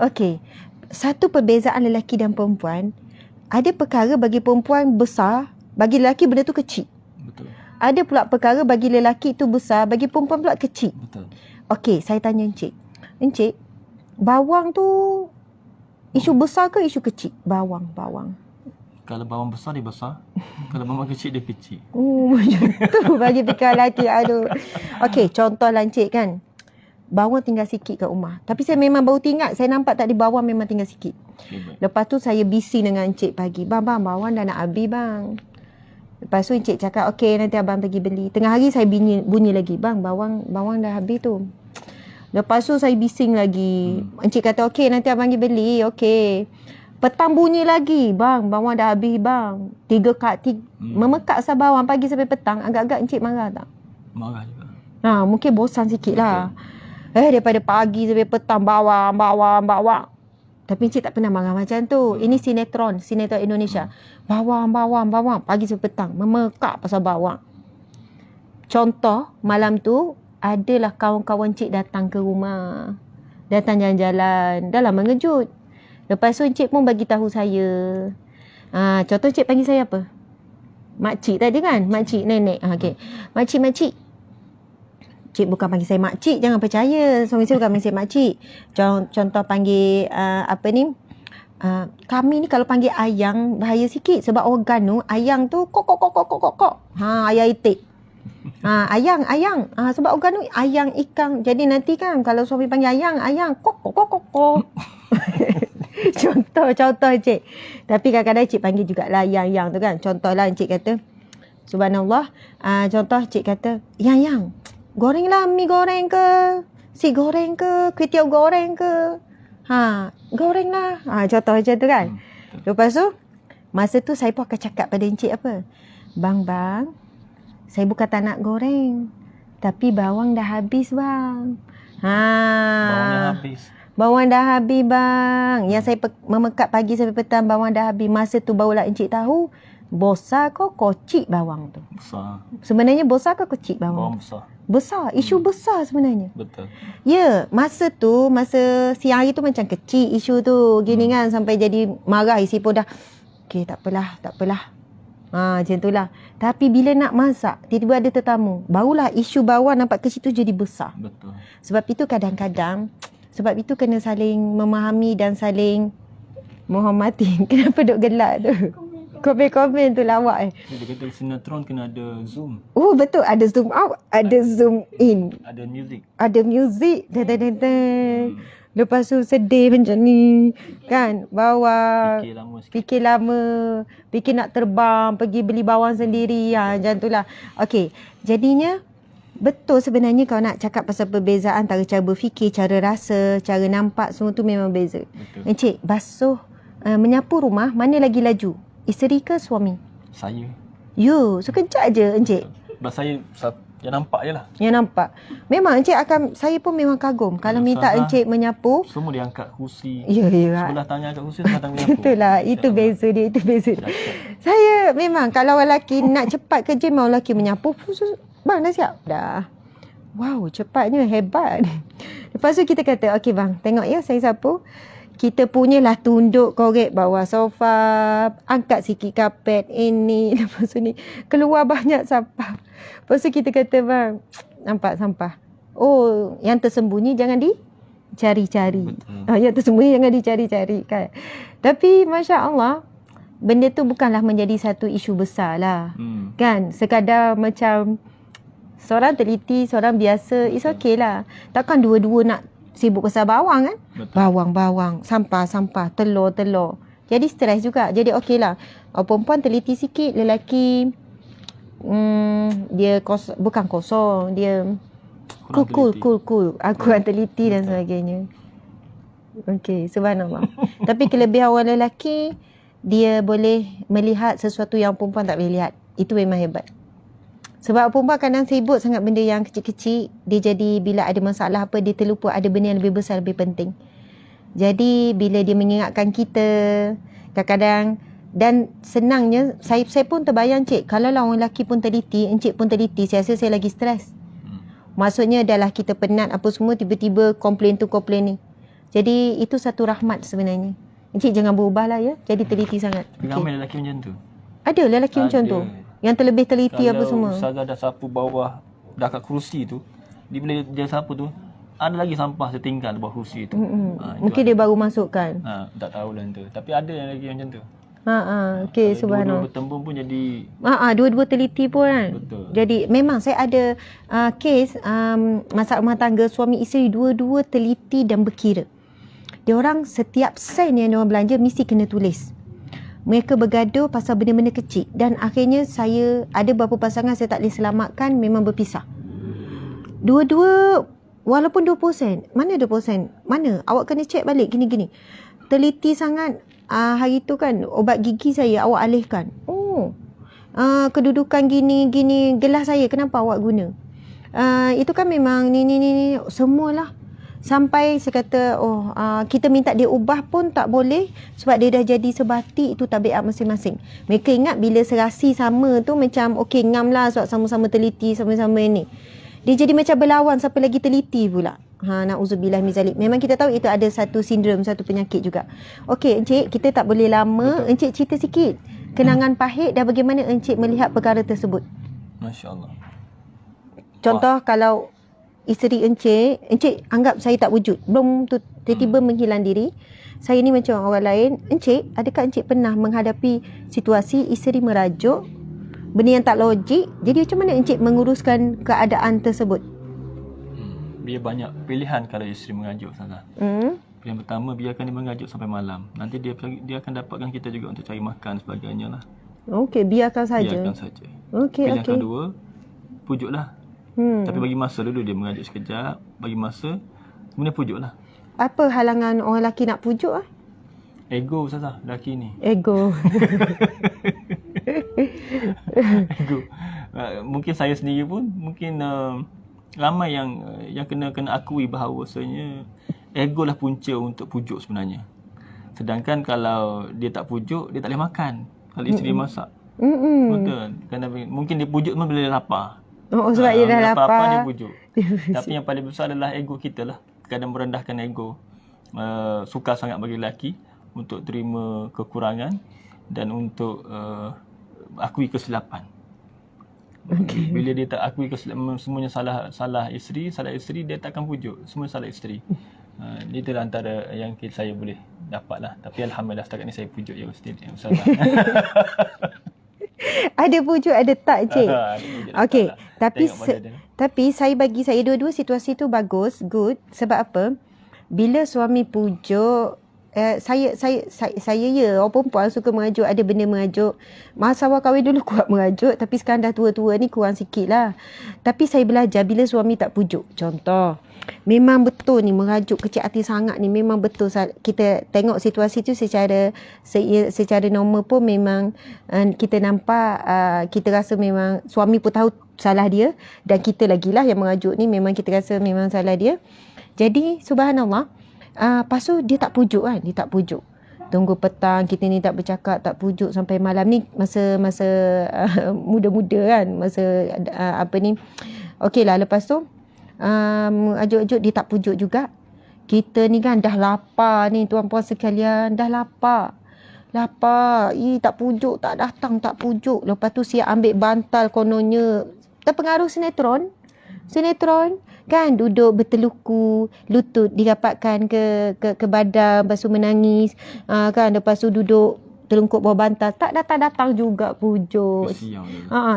Okey. Satu perbezaan lelaki dan perempuan, ada perkara bagi perempuan besar, bagi lelaki benda tu kecil. Betul. Ada pula perkara bagi lelaki tu besar, bagi perempuan pula kecil. Betul. Okey, saya tanya Encik. Encik, bawang tu isu besar ke isu kecil? Bawang. Kalau bawang besar dia besar. Kalau bawang kecil dia kecil. Macam tu bagi fikir lelaki. Aduh. Okey, contohlah Encik kan. Bawang tinggal sikit kat rumah. Tapi saya memang baru ingat, saya nampak tadi bawang memang tinggal sikit. Lepas tu saya bising dengan Encik pagi. Bang, bawang dah nak habis bang. Lepas tu Encik cakap, okey nanti abang pergi beli. Tengah hari saya bunyi lagi. Bang, bawang dah habis tu. Lepas tu saya bising lagi. Encik kata, okey nanti abang pergi beli. Okey. Petang bunyi lagi. Bang, bawang dah habis bang. 3 kad. Memekak sah bawang pagi sampai petang. Agak-agak Encik marah tak? Marah juga. Mungkin bosan sikit lah. Daripada pagi sampai petang bawang. Tapi Encik tak pernah marah macam tu. Ini sinetron Indonesia. Bawang. Pagi sampai petang. Memekak pasal bawang. Contoh, malam tu, adalah kawan-kawan Encik datang ke rumah. Datang jalan-jalan. Dah lah mengejut. Lepas tu Encik pun bagi tahu saya. Contoh Encik panggil saya apa? Makcik tadi kan? Makcik, nenek. Okay. Makcik. Cik bukan panggil saya makcik, jangan percaya. Suami saya bukan panggil saya makcik. Contoh panggil kami ni kalau panggil ayang bahaya sikit sebab organ tu ayang tu kok. Ayang itik. Ayang. Sebab organ tu ayang ikan. Jadi nanti kan kalau suami panggil ayang kok. Contoh Cik. Tapi kadang-kadang Cik panggil jugalah yang tu kan. Contohlah Cik kata, subhanallah, contoh Cik kata, yang gorenglah mi goreng ke, si goreng ke, kuih tiaw goreng ke. Goreng lah. Contoh macam tu kan. Lepas tu, masa tu saya pun akan cakap pada encik apa? Bang, saya bukan tak nak goreng. Tapi bawang dah habis bang. Bawangnya habis. Bawang dah habis bang. Yang saya memekat pagi sampai petang bawang dah habis. Masa tu barulah encik tahu. Besar kau kocik bawang tu. Besar. Sebenarnya besar kau kocik bawang? Bawang besar. Besar. Isu besar sebenarnya. Betul. Ya, masa siang hari tu macam kecil isu tu. Gini kan sampai jadi marah. Isi pun dah, okey tak apalah. Macam itulah. Tapi bila nak masak, tiba-tiba ada tetamu. Barulah isu bawang nampak kecil tu jadi besar. Betul. Sebab itu kadang-kadang, sebab itu kena saling memahami dan saling menghormati. Kenapa duk gelak tu? Komen-komen tu lawak Dia kata sinetron kena ada zoom. Oh betul, ada zoom out, ada zoom in. Ada music. Ada muzik. Lepas tu sedih macam ni. Kan? Bawa. Fikir lama sikit. Fikir lama. Fikir nak terbang. Pergi beli bawang sendiri. Macam tu lah. Okey. Jadinya. Betul sebenarnya kalau nak cakap pasal perbezaan antara cara berfikir, cara rasa, cara nampak. Semua tu memang beza. Betul. Encik, basuh. Menyapu rumah. Mana lagi laju? Isteri ke suami? Saya. You. Sekejap je encik. Sebab saya yang nampak je lah. Yang nampak. Memang encik akan, saya pun memang kagum. Kalau minta encik menyapu. Semua dia angkat kursi. Ya. Sebelah tanya angkat kursi, sebelah tangan menyapu. Itulah, itu beza dia, itu beza dia. Saya memang kalau lelaki nak cepat kerja, memang lelaki menyapu. Bang dah siap? Dah. Wow, cepatnya, hebat. Lepas tu kita kata, okey bang, tengok ya saya sapu. Kita punyalah tunduk, korek bawah sofa, angkat sikit kapet ini, lepas tu ni keluar banyak sampah. Lepas tu kita kata bang, nampak sampah. Oh, yang tersembunyi jangan dicari-cari. Yang tersembunyi jangan dicari-cari kan. Tapi Masya Allah, benda tu bukanlah menjadi satu isu besar lah. Kan, sekadar macam seorang teliti, seorang biasa, it's okay lah. Takkan dua-dua nak sibuk pasal bawang kan? Betul. Bawang, sampah, telur. Jadi stres juga. Jadi okey lah. Perempuan teliti sikit, lelaki dia bukan kosong, dia cool. Kurang teliti dan sebagainya. Okey, subhanallah. Tapi kelebihan orang lelaki, dia boleh melihat sesuatu yang perempuan tak boleh lihat. Itu memang hebat. Sebab perempuan kadang sibuk sangat benda yang kecil-kecil. Dia jadi bila ada masalah apa, dia terlupa ada benda yang lebih besar, lebih penting. Jadi bila dia mengingatkan kita, kadang-kadang, dan senangnya, saya pun terbayang cik, kalau lah orang lelaki pun teliti, encik pun teliti, saya rasa saya lagi stres. Maksudnya adalah kita penat apa semua, tiba-tiba komplain tu komplain ni. Jadi itu satu rahmat sebenarnya. Encik jangan berubah lah ya, jadi teliti sangat. Ramai lelaki macam tu. Ada lelaki macam tu. Yang terlebih teliti apa semua. Kalau Ustazah dah sapu bawah, dah kat kerusi tu, bila dia sapu tu, ada lagi sampah tertinggal di bawah kerusi tu. Mungkin dia baru masukkan. Tak tahulah tu. Tapi ada yang lagi macam tu. Okey, subhanallah. Dua-dua bertembung pun jadi. Dua-dua teliti pun kan. Betul. Memang saya ada kes masalah rumah tangga suami isteri, dua-dua teliti dan berkira. Diorang setiap sen yang diorang belanja mesti kena tulis. Mereka bergaduh pasal benda-benda kecil. Dan akhirnya saya, ada beberapa pasangan saya tak boleh selamatkan, memang berpisah. Dua-dua, walaupun 20%. Mana 20%? Mana? Awak kena cek balik, gini-gini. Teliti sangat. Hari tu kan, obat gigi saya awak alihkan. Kedudukan gini-gini, gelas saya, kenapa awak guna? Itu kan memang ni, semualah. Sampai saya kata, kita minta dia ubah pun tak boleh sebab dia dah jadi sebati, itu tabiat masing-masing. Mereka ingat bila serasi sama tu macam okey ngam lah sebab sama-sama teliti, sama-sama ni. Dia jadi macam berlawan, siapa lagi teliti pula. Na'udzubillah min zalik. Memang kita tahu itu ada satu sindrom, satu penyakit juga. Okey encik, kita tak boleh lama. Betul. Encik cerita sikit kenangan pahit dan bagaimana encik melihat perkara tersebut. Masya Allah. Contoh kalau isteri encik anggap saya tak wujud, belum tu tiba-tiba menghilang diri. Saya ni macam orang lain. Encik, adakah encik pernah menghadapi situasi isteri merajuk, benda yang tak logik? Jadi macam mana encik menguruskan keadaan tersebut? Dia banyak pilihan kalau isteri mengajuk sana. Yang pertama, biarkan dia mengajuk sampai malam. Nanti dia akan dapatkan kita juga untuk cari makan sebagainya lah. Okey, biarkan saja. Okey. Pilihan kedua, pujuklah. Tapi bagi masa dulu, dia mengajuk sekejap, bagi masa, kemudian pujuk lah. Apa halangan orang lelaki nak pujuk? Ego Ustazah, lelaki ni. Ego. Ego. Mungkin saya sendiri pun mungkin ramai yang kena akui bahawasanya ego lah punca untuk pujuk sebenarnya. Sedangkan kalau dia tak pujuk, dia tak boleh makan. Kalau isteri masak. Betul. Kerana mungkin dia pujuk cuma bila dia lapar. Oh, sebab dia dah lapar. Apa dia pujuk. Tapi yang paling besar adalah ego kita lah. Kadang merendahkan ego. Sukar sangat bagi lelaki untuk terima kekurangan dan untuk akui kesilapan. Okay. Bila dia tak akui kesilapan, semuanya salah isteri, dia tak akan pujuk. Semua salah isteri. Itu antara yang saya boleh dapat lah. Tapi Alhamdulillah setakat ni saya pujuk ya Ustaz. Ada pujuk, ada tak, Cik? Okey. Tapi bagi saya dua-dua situasi tu bagus, good. Sebab apa? Bila suami pujuk, saya ya, orang perempuan suka merajuk, ada benda merajuk. Masa awal kahwin dulu kuat merajuk, tapi sekarang dah tua-tua ni kurang sikit lah. Tapi saya belajar bila suami tak pujuk. Contoh, memang betul ni merajuk kecil hati sangat ni, memang betul. Kita tengok situasi tu secara normal pun memang kita nampak, kita rasa memang suami pun tahu salah dia, dan kita lagi lah yang merajuk ni memang kita rasa memang salah dia. Jadi subhanallah, lepas tu dia tak pujuk kan, dia tak pujuk. Tunggu petang, kita ni tak bercakap, tak pujuk sampai malam ni, masa muda-muda kan, masa apa ni. Okey lah, lepas tu ajuk-ajuk dia tak pujuk juga. Kita ni kan dah lapar ni tuan-puan sekalian, dah lapar. Tak pujuk, tak datang, tak pujuk. Lepas tu siap ambil bantal kononnya. Terpengaruh sinetron kan, duduk berteluku, lutut dirapatkan ke badan, lepas tu menangis, kan, lepas tu duduk terlungkup bawah bantal, tak datang juga pujuk.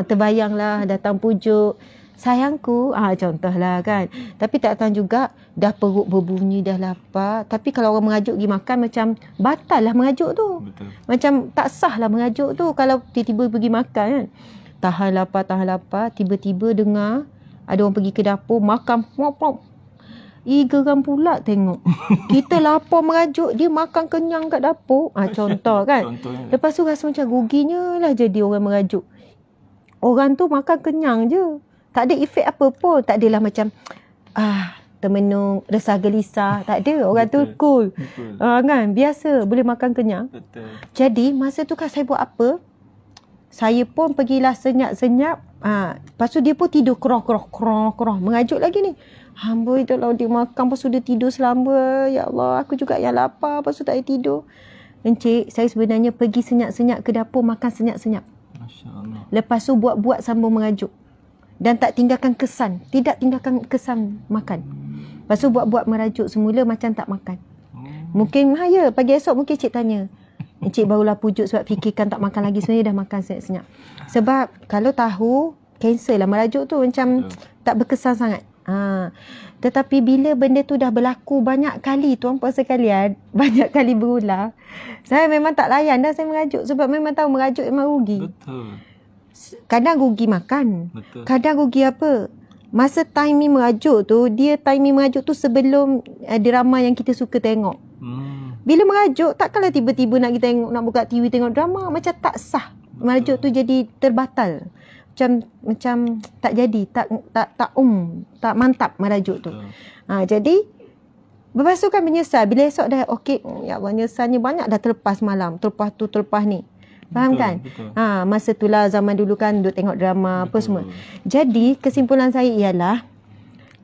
Terbayanglah datang pujuk, sayangku, contohlah kan. Tapi tak datang juga, dah perut berbunyi, dah lapar. Tapi kalau orang merajuk pergi makan, macam batal lah merajuk tu. Betul. Macam tak sah lah merajuk tu kalau tiba-tiba pergi makan kan. Tahan lapar, tiba-tiba dengar ada orang pergi ke dapur makan, geram pula tengok. Kita lapar merajuk, dia makan kenyang kat dapur. Contoh kan. Lepas tu rasa macam ruginya lah jadi orang merajuk. Orang tu makan kenyang je, tak ada efek apa pun. Tak adalah macam termenung, resah gelisah. Tak ada. Orang tu cool. Kan, biasa boleh makan kenyang. Betul. Jadi masa tu kan saya buat apa? Saya pun pergilah senyap-senyap. Lepas tu dia pun tidur kroh. Mengajuk lagi ni. Hamba itu lah dia makan, lepas tu dia tidur selamba. Ya Allah, aku juga yang lapar, lepas tu tak boleh tidur. Encik, saya sebenarnya pergi senyap-senyap ke dapur, makan senyap-senyap. Masya Allah. Lepas tu buat-buat sambung mengajuk. Dan tak tinggalkan kesan. Tidak tinggalkan kesan makan. Lepas tu buat-buat merajuk semula macam tak makan. Mungkin, pagi esok mungkin cik tanya. Encik barulah pujuk sebab fikirkan tak makan lagi. Sebenarnya dah makan senyap-senyap. Sebab kalau tahu, cancel lah merajuk tu, macam tak berkesan sangat. Tetapi bila benda tu dah berlaku banyak kali, tuan-puan sekalian, banyak kali berulang, saya memang tak layan dah saya merajuk. Sebab memang tahu merajuk memang rugi. Betul. Kadang rugi makan. Betul. Kadang rugi apa? Masa timing merajuk tu, timing merajuk tu sebelum drama yang kita suka tengok. Bila merajuk, takkanlah tiba-tiba nak kita tengok, nak buka TV tengok drama, macam tak sah. Merajuk tu jadi terbatal. Macam tak jadi, tak mantap merajuk tu. Jadi lepas tu kan menyesal. Bila esok dah okey, ya Allah, nyesalnya banyak dah terlepas malam, terlepas ni. Faham kan? Betul. Masa tu lah zaman dulu kan duk tengok drama apa semua. Jadi kesimpulan saya ialah,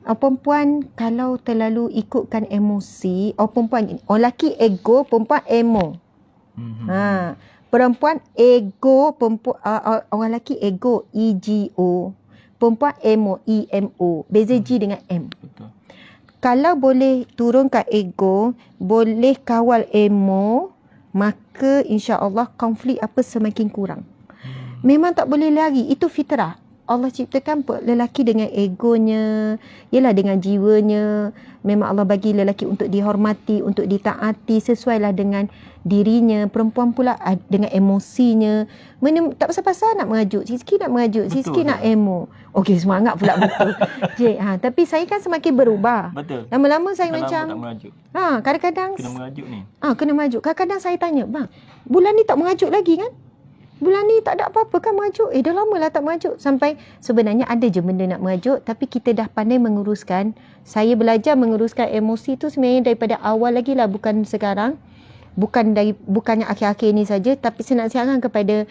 perempuan kalau terlalu ikutkan emosi, orang lelaki ego, perempuan emo. Perempuan ego, orang lelaki ego, EGO. Perempuan emo, EMO. Beza G dengan M. Betul. Kalau boleh turunkan ego, boleh kawal emo, maka insya-Allah konflik apa semakin kurang. Memang tak boleh lari, itu fitrah. Allah ciptakan lelaki dengan egonya, ialah dengan jiwanya. Memang Allah bagi lelaki untuk dihormati, untuk ditaati, sesuailah dengan dirinya. Perempuan pula dengan emosinya. Tak pasal-pasal nak mengajuk, sikit-sikit nak mengajuk, sikit-sikit nak emo. Okey, semangat pula betul. Tapi saya kan semakin berubah. Betul. Lama-lama saya Dah lama macam tak mengajuk. kadang-kadang Kena mengajuk ni. kena mengajuk. Kadang-kadang saya tanya, bang, bulan ni tak mengajuk lagi kan? Bulan ni tak ada apa-apa kan mengajuk? Dah lama lah tak mengajuk. Sampai sebenarnya ada je benda nak mengajuk, tapi kita dah pandai menguruskan. Saya belajar menguruskan emosi tu sebenarnya daripada awal lagi lah, bukan sekarang. Bukannya akhir-akhir ni saja, tapi saya nak siapkan kepada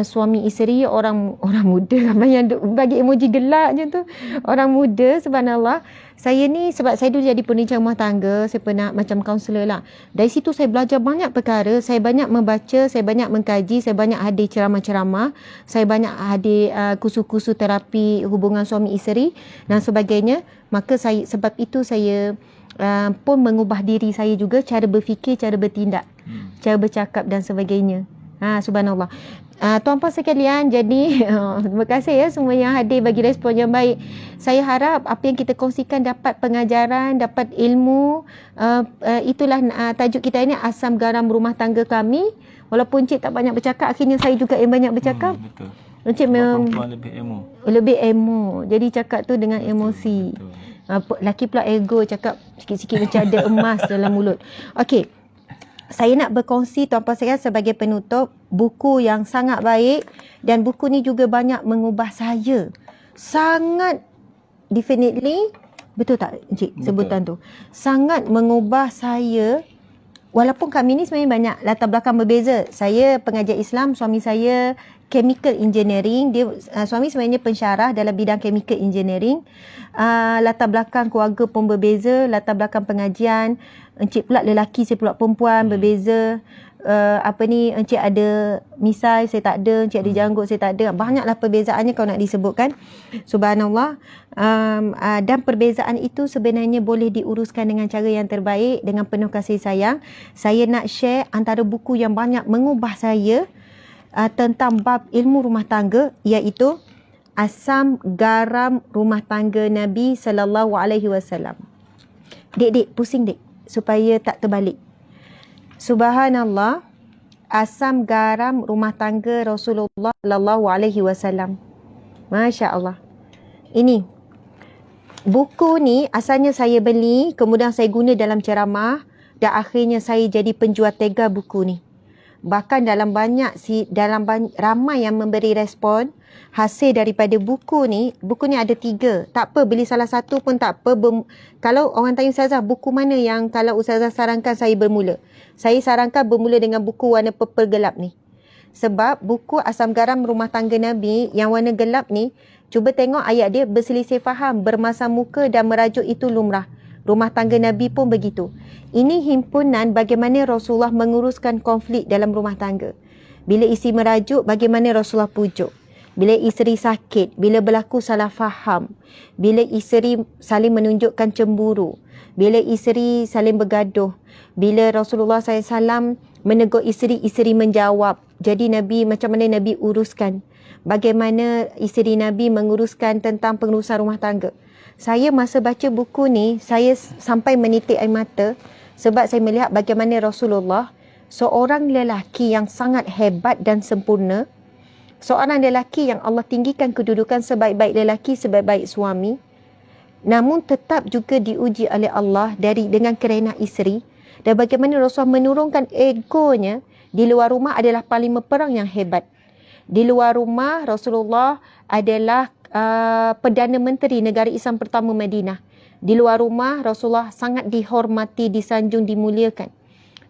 suami isteri, orang muda ramai yang bagi emoji gelak je tu. Orang muda, subhanallah. Saya ni sebab saya dulu jadi peninjau rumah tangga, saya pernah macam kaunselor lah. Dari situ saya belajar banyak perkara, saya banyak membaca, saya banyak mengkaji, saya banyak hadir ceramah-ceramah, saya banyak hadir kursus-kursus terapi hubungan suami isteri dan sebagainya. Maka sebab itu saya pun mengubah diri saya juga, cara berfikir, cara bertindak, cara bercakap dan sebagainya. Subhanallah. Tuan-puan sekalian, jadi terima kasih ya semua yang hadir bagi respon yang baik. Saya harap apa yang kita kongsikan dapat pengajaran, dapat ilmu. Itulah tajuk kita ini, asam garam rumah tangga kami. Walaupun Encik tak banyak bercakap, akhirnya saya juga yang banyak bercakap. Betul. Encik perempuan lebih emo. Jadi cakap tu dengan emosi. Laki pula ego, cakap sikit-sikit macam ada emas dalam mulut. Okey. Saya nak berkongsi tuan-puan sekalian sebagai penutup buku yang sangat baik, dan buku ni juga banyak mengubah saya. Sangat definitely, betul tak Encik sebutan tu? Sangat mengubah saya. Walaupun kami ni sebenarnya banyak latar belakang berbeza. Saya pengajar Islam, suami saya chemical engineering. Dia suami sebenarnya pensyarah dalam bidang chemical engineering. Latar belakang keluarga pun berbeza, latar belakang pengajian. Encik pula lelaki, saya pula perempuan, berbeza. Encik ada misai, saya tak ada. Encik ada janggut, saya tak ada. Banyaklah perbezaannya kalau nak disebutkan. Subhanallah. Dan perbezaan itu sebenarnya boleh diuruskan dengan cara yang terbaik, dengan penuh kasih sayang. Saya nak share antara buku yang banyak mengubah saya tentang bab ilmu rumah tangga, iaitu Asam Garam Rumah Tangga Nabi sallallahu alaihi wasallam. Dek, pusing dek, supaya tak terbalik. Subhanallah. Asam Garam Rumah Tangga Rasulullah sallallahu alaihi wasallam. Masya-Allah. Ini buku ni asalnya saya beli, kemudian saya guna dalam ceramah, dan akhirnya saya jadi penjual tega buku ni. Bahkan ramai yang memberi respon hasil daripada buku ni. Buku ni ada 3. Tak apa, beli salah satu pun tak apa. Kalau orang tanya Ustazah, buku mana yang kalau Ustazah sarankan saya bermula? Saya sarankan bermula dengan buku warna purple gelap ni. Sebab buku Asam Garam Rumah Tangga Nabi yang warna gelap ni, cuba tengok ayat dia, berselisih faham, bermasam muka dan merajuk itu lumrah. Rumah tangga Nabi pun begitu. Ini himpunan bagaimana Rasulullah menguruskan konflik dalam rumah tangga. Bila isteri merajuk, bagaimana Rasulullah pujuk. Bila isteri sakit, bila berlaku salah faham, bila isteri saling menunjukkan cemburu, bila isteri saling bergaduh, bila Rasulullah SAW menegur isteri, isteri menjawab. Jadi Nabi, macam mana Nabi uruskan. Bagaimana isteri Nabi menguruskan tentang pengurusan rumah tangga. Saya masa baca buku ni, saya sampai menitik air mata sebab saya melihat bagaimana Rasulullah, seorang lelaki yang sangat hebat dan sempurna, seorang lelaki yang Allah tinggikan kedudukan sebaik-baik lelaki, sebaik-baik suami, namun tetap juga diuji oleh Allah dengan kerana isteri, dan bagaimana Rasulullah menurunkan egonya. Di luar rumah adalah panglima perang yang hebat. Di luar rumah Rasulullah adalah Perdana Menteri negara Islam pertama Madinah. Di luar rumah Rasulullah sangat dihormati, disanjung, dimuliakan.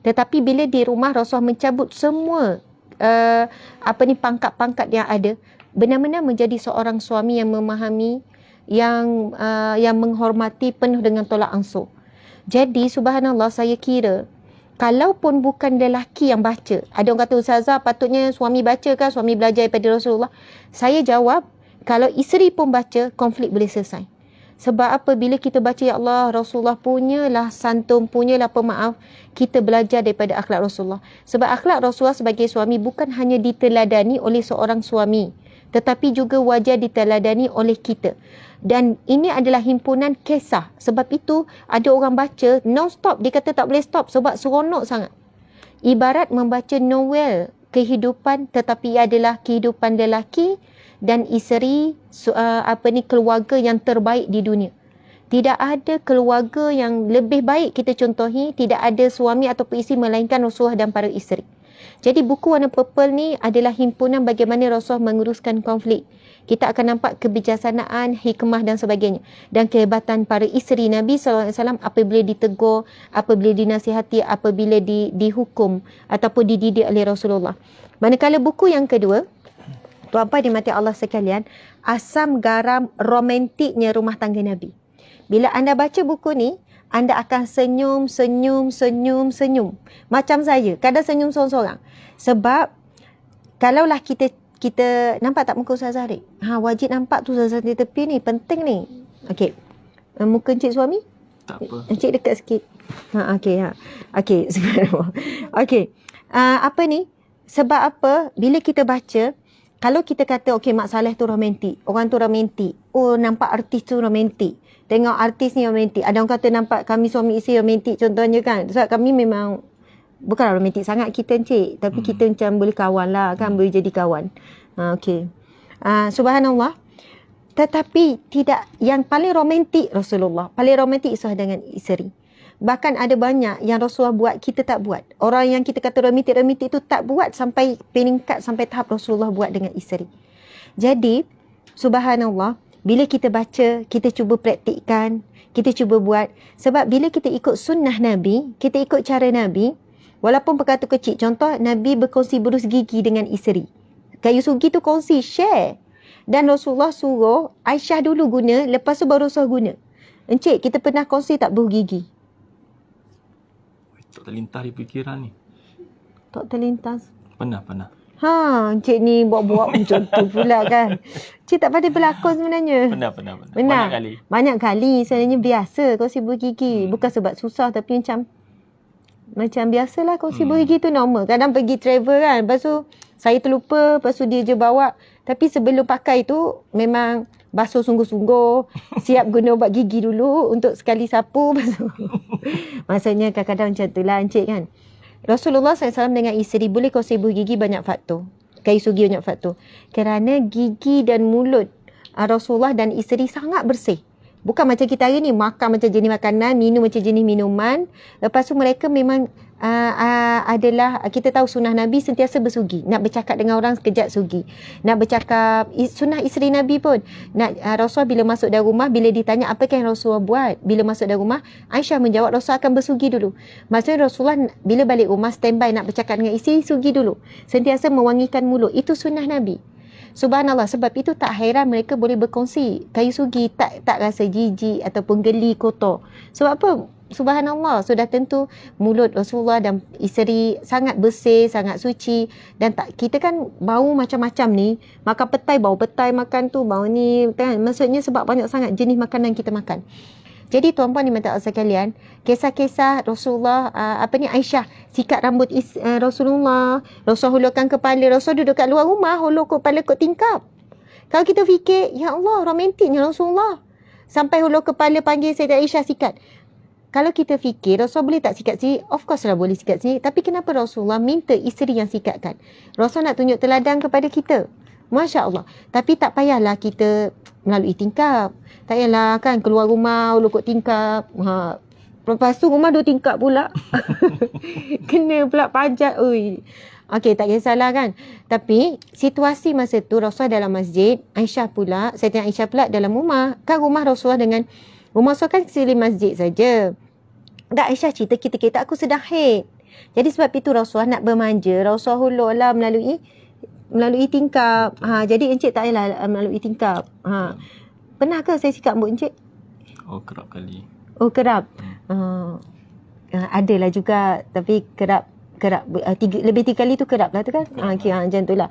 Tetapi bila di rumah Rasulullah mencabut semua pangkat-pangkat yang ada, benar-benar menjadi seorang suami yang memahami, yang menghormati, penuh dengan tolak ansur. Jadi subhanallah, saya kira kalaupun bukan lelaki yang baca, ada orang kata Ustazah patutnya suami baca kan, suami belajar daripada Rasulullah. Saya jawab, kalau isteri pun baca, konflik boleh selesai. Sebab apa? Bila kita baca, ya Allah, Rasulullah punyalah santun, punyalah pemaaf, kita belajar daripada akhlak Rasulullah. Sebab akhlak Rasulullah sebagai suami bukan hanya diteladani oleh seorang suami, tetapi juga wajar diteladani oleh kita. Dan ini adalah himpunan kisah. Sebab itu ada orang baca non-stop. Dia kata tak boleh stop sebab seronok sangat. Ibarat membaca novel kehidupan, tetapi ia adalah kehidupan lelaki dan isteri keluarga yang terbaik di dunia. Tidak ada keluarga yang lebih baik kita contohi, tidak ada suami ataupun isteri melainkan Rasulullah dan para isteri. Jadi buku Warna Purple ni adalah himpunan bagaimana Rasulullah menguruskan konflik. Kita akan nampak kebijaksanaan, hikmah dan sebagainya. Dan kehebatan para isteri Nabi SAW apabila ditegur, apabila dinasihati, apabila dihukum ataupun dididik oleh Rasulullah. Manakala buku yang kedua, tuan-puan dimati Allah sekalian, asam garam romantiknya rumah tangga Nabi. Bila anda baca buku ni, anda akan senyum. Macam saya, kadang senyum seorang-seorang. Sebab, kalaulah kita nampak tak muka Ustaz Zahrid? Wajib nampak tu Ustaz Zahrid di tepi ni, penting ni. Okey. Muka Encik suami? Tak apa. Encik dekat sikit. Okey. Subhanallah. Okey. Apa ni? Sebab apa? Bila kita baca, kalau kita kata, okey, Mak Saleh tu romantik. Orang tu romantik. Oh, nampak artis tu romantik. Tengok artis ni romantik. Ada orang kata nampak kami suami isteri romantik contohnya kan. Sebab kami memang bukanlah romantik sangat kita Encik. Tapi kita macam boleh kawan lah kan. Boleh jadi kawan. Okey. Subhanallah. Tetapi tidak, yang paling romantik Rasulullah. Paling romantik Isah dengan isteri. Bahkan ada banyak yang Rasulullah buat, kita tak buat. Orang yang kita kata romantik tu tak buat sampai peringkat, sampai tahap Rasulullah buat dengan isteri. Jadi, subhanallah, bila kita baca, kita cuba praktikkan, kita cuba buat. Sebab bila kita ikut sunnah Nabi, kita ikut cara Nabi, walaupun perkara tu kecil. Contoh, Nabi berkongsi berus gigi dengan isteri. Kayu sugi tu kongsi, share. Dan Rasulullah suruh Aisyah dulu guna, lepas tu baru Rasulullah guna. Encik, kita pernah kongsi tak berus gigi? Tak terlintas di fikiran ni. Tak terlintas. Pernah. Encik ni buat-buat macam tu pula kan. Encik tak pandai berlakon sebenarnya. Pernah. Banyak kali. Sebenarnya biasa kongsi berus gigi. Bukan sebab susah tapi macam biasalah kongsi berus gigi tu normal. Kadang pergi travel kan. Lepas tu saya terlupa. Lepas tu dia je bawa. Tapi sebelum pakai tu memang basuh sungguh-sungguh. Siap guna ubat gigi dulu untuk sekali sapu. Maksudnya kadang-kadang macam tu lah Encik kan. Rasulullah SAW dengan isteri boleh kongsi berus gigi banyak faktor. Kayu sugi banyak faktor. Kerana gigi dan mulut Rasulullah dan isteri sangat bersih. Bukan macam kita hari ni, makan macam jenis makanan, minum macam jenis minuman. Lepas tu mereka memang adalah, kita tahu sunnah Nabi sentiasa bersugi. Nak bercakap dengan orang sekejap sugi. Nak bercakap, sunnah isteri Nabi pun. Rasulullah bila masuk dalam rumah, bila ditanya apa yang Rasulullah buat. Bila masuk dalam rumah, Aisyah menjawab Rasulullah akan bersugi dulu. Maksudnya Rasulullah bila balik rumah standby nak bercakap dengan isteri, sugi dulu. Sentiasa mewangikan mulut. Itu sunnah Nabi. Subhanallah, sebab itu tak heran mereka boleh berkongsi. Kayu sugi tak rasa jijik ataupun geli kotor. Sebab apa? Subhanallah, sudah tentu mulut Rasulullah dan isteri sangat bersih, sangat suci. Dan kita kan bau macam-macam ni. Makan petai, bau petai makan tu, bau ni kan. Maksudnya sebab banyak sangat jenis makanan kita makan. Jadi tuan-puan dimata Allah sekalian, kisah-kisah Rasulullah, Aisyah, sikat rambut Rasulullah, Rasulullah hulurkan kepala, Rasul duduk kat luar rumah, hulur kepala kot tingkap. Kalau kita fikir, ya Allah, romantiknya Rasulullah. Sampai hulur kepala panggil Sayyidah Aisyah sikat. Kalau kita fikir, Rasul boleh tak sikat sini? Of course lah boleh sikat sini. Tapi kenapa Rasulullah minta isteri yang sikatkan? Rasul nak tunjuk teladan kepada kita. Masya Allah. Tapi tak payahlah kita melalui tingkap. Tak payahlah kan keluar rumah, uluk tingkap. Lepas tu rumah 2 tingkap pula. Kena pula pajak. Okey, tak kisahlah kan. Tapi situasi masa tu Rasulullah dalam masjid, Aisyah pula, Sayyidah Aisyah pula dalam rumah. Kan rumah Rasulullah dengan rumah Rasulullah kan sekeliling masjid saja. Dan Aisyah cerita kita aku sedang haid. Jadi sebab itu Rasulullah nak bermanja, Rasulullah hulurlah melalui tingkap. Jadi Encik tak payahlah melalui tingkap. Pernah ke saya sikat rambut Encik? Kerap kali. Kerap. Adalah juga, tapi kerap lebih 3 kali tu kerap lah tu kan. Okey, macam tu lah.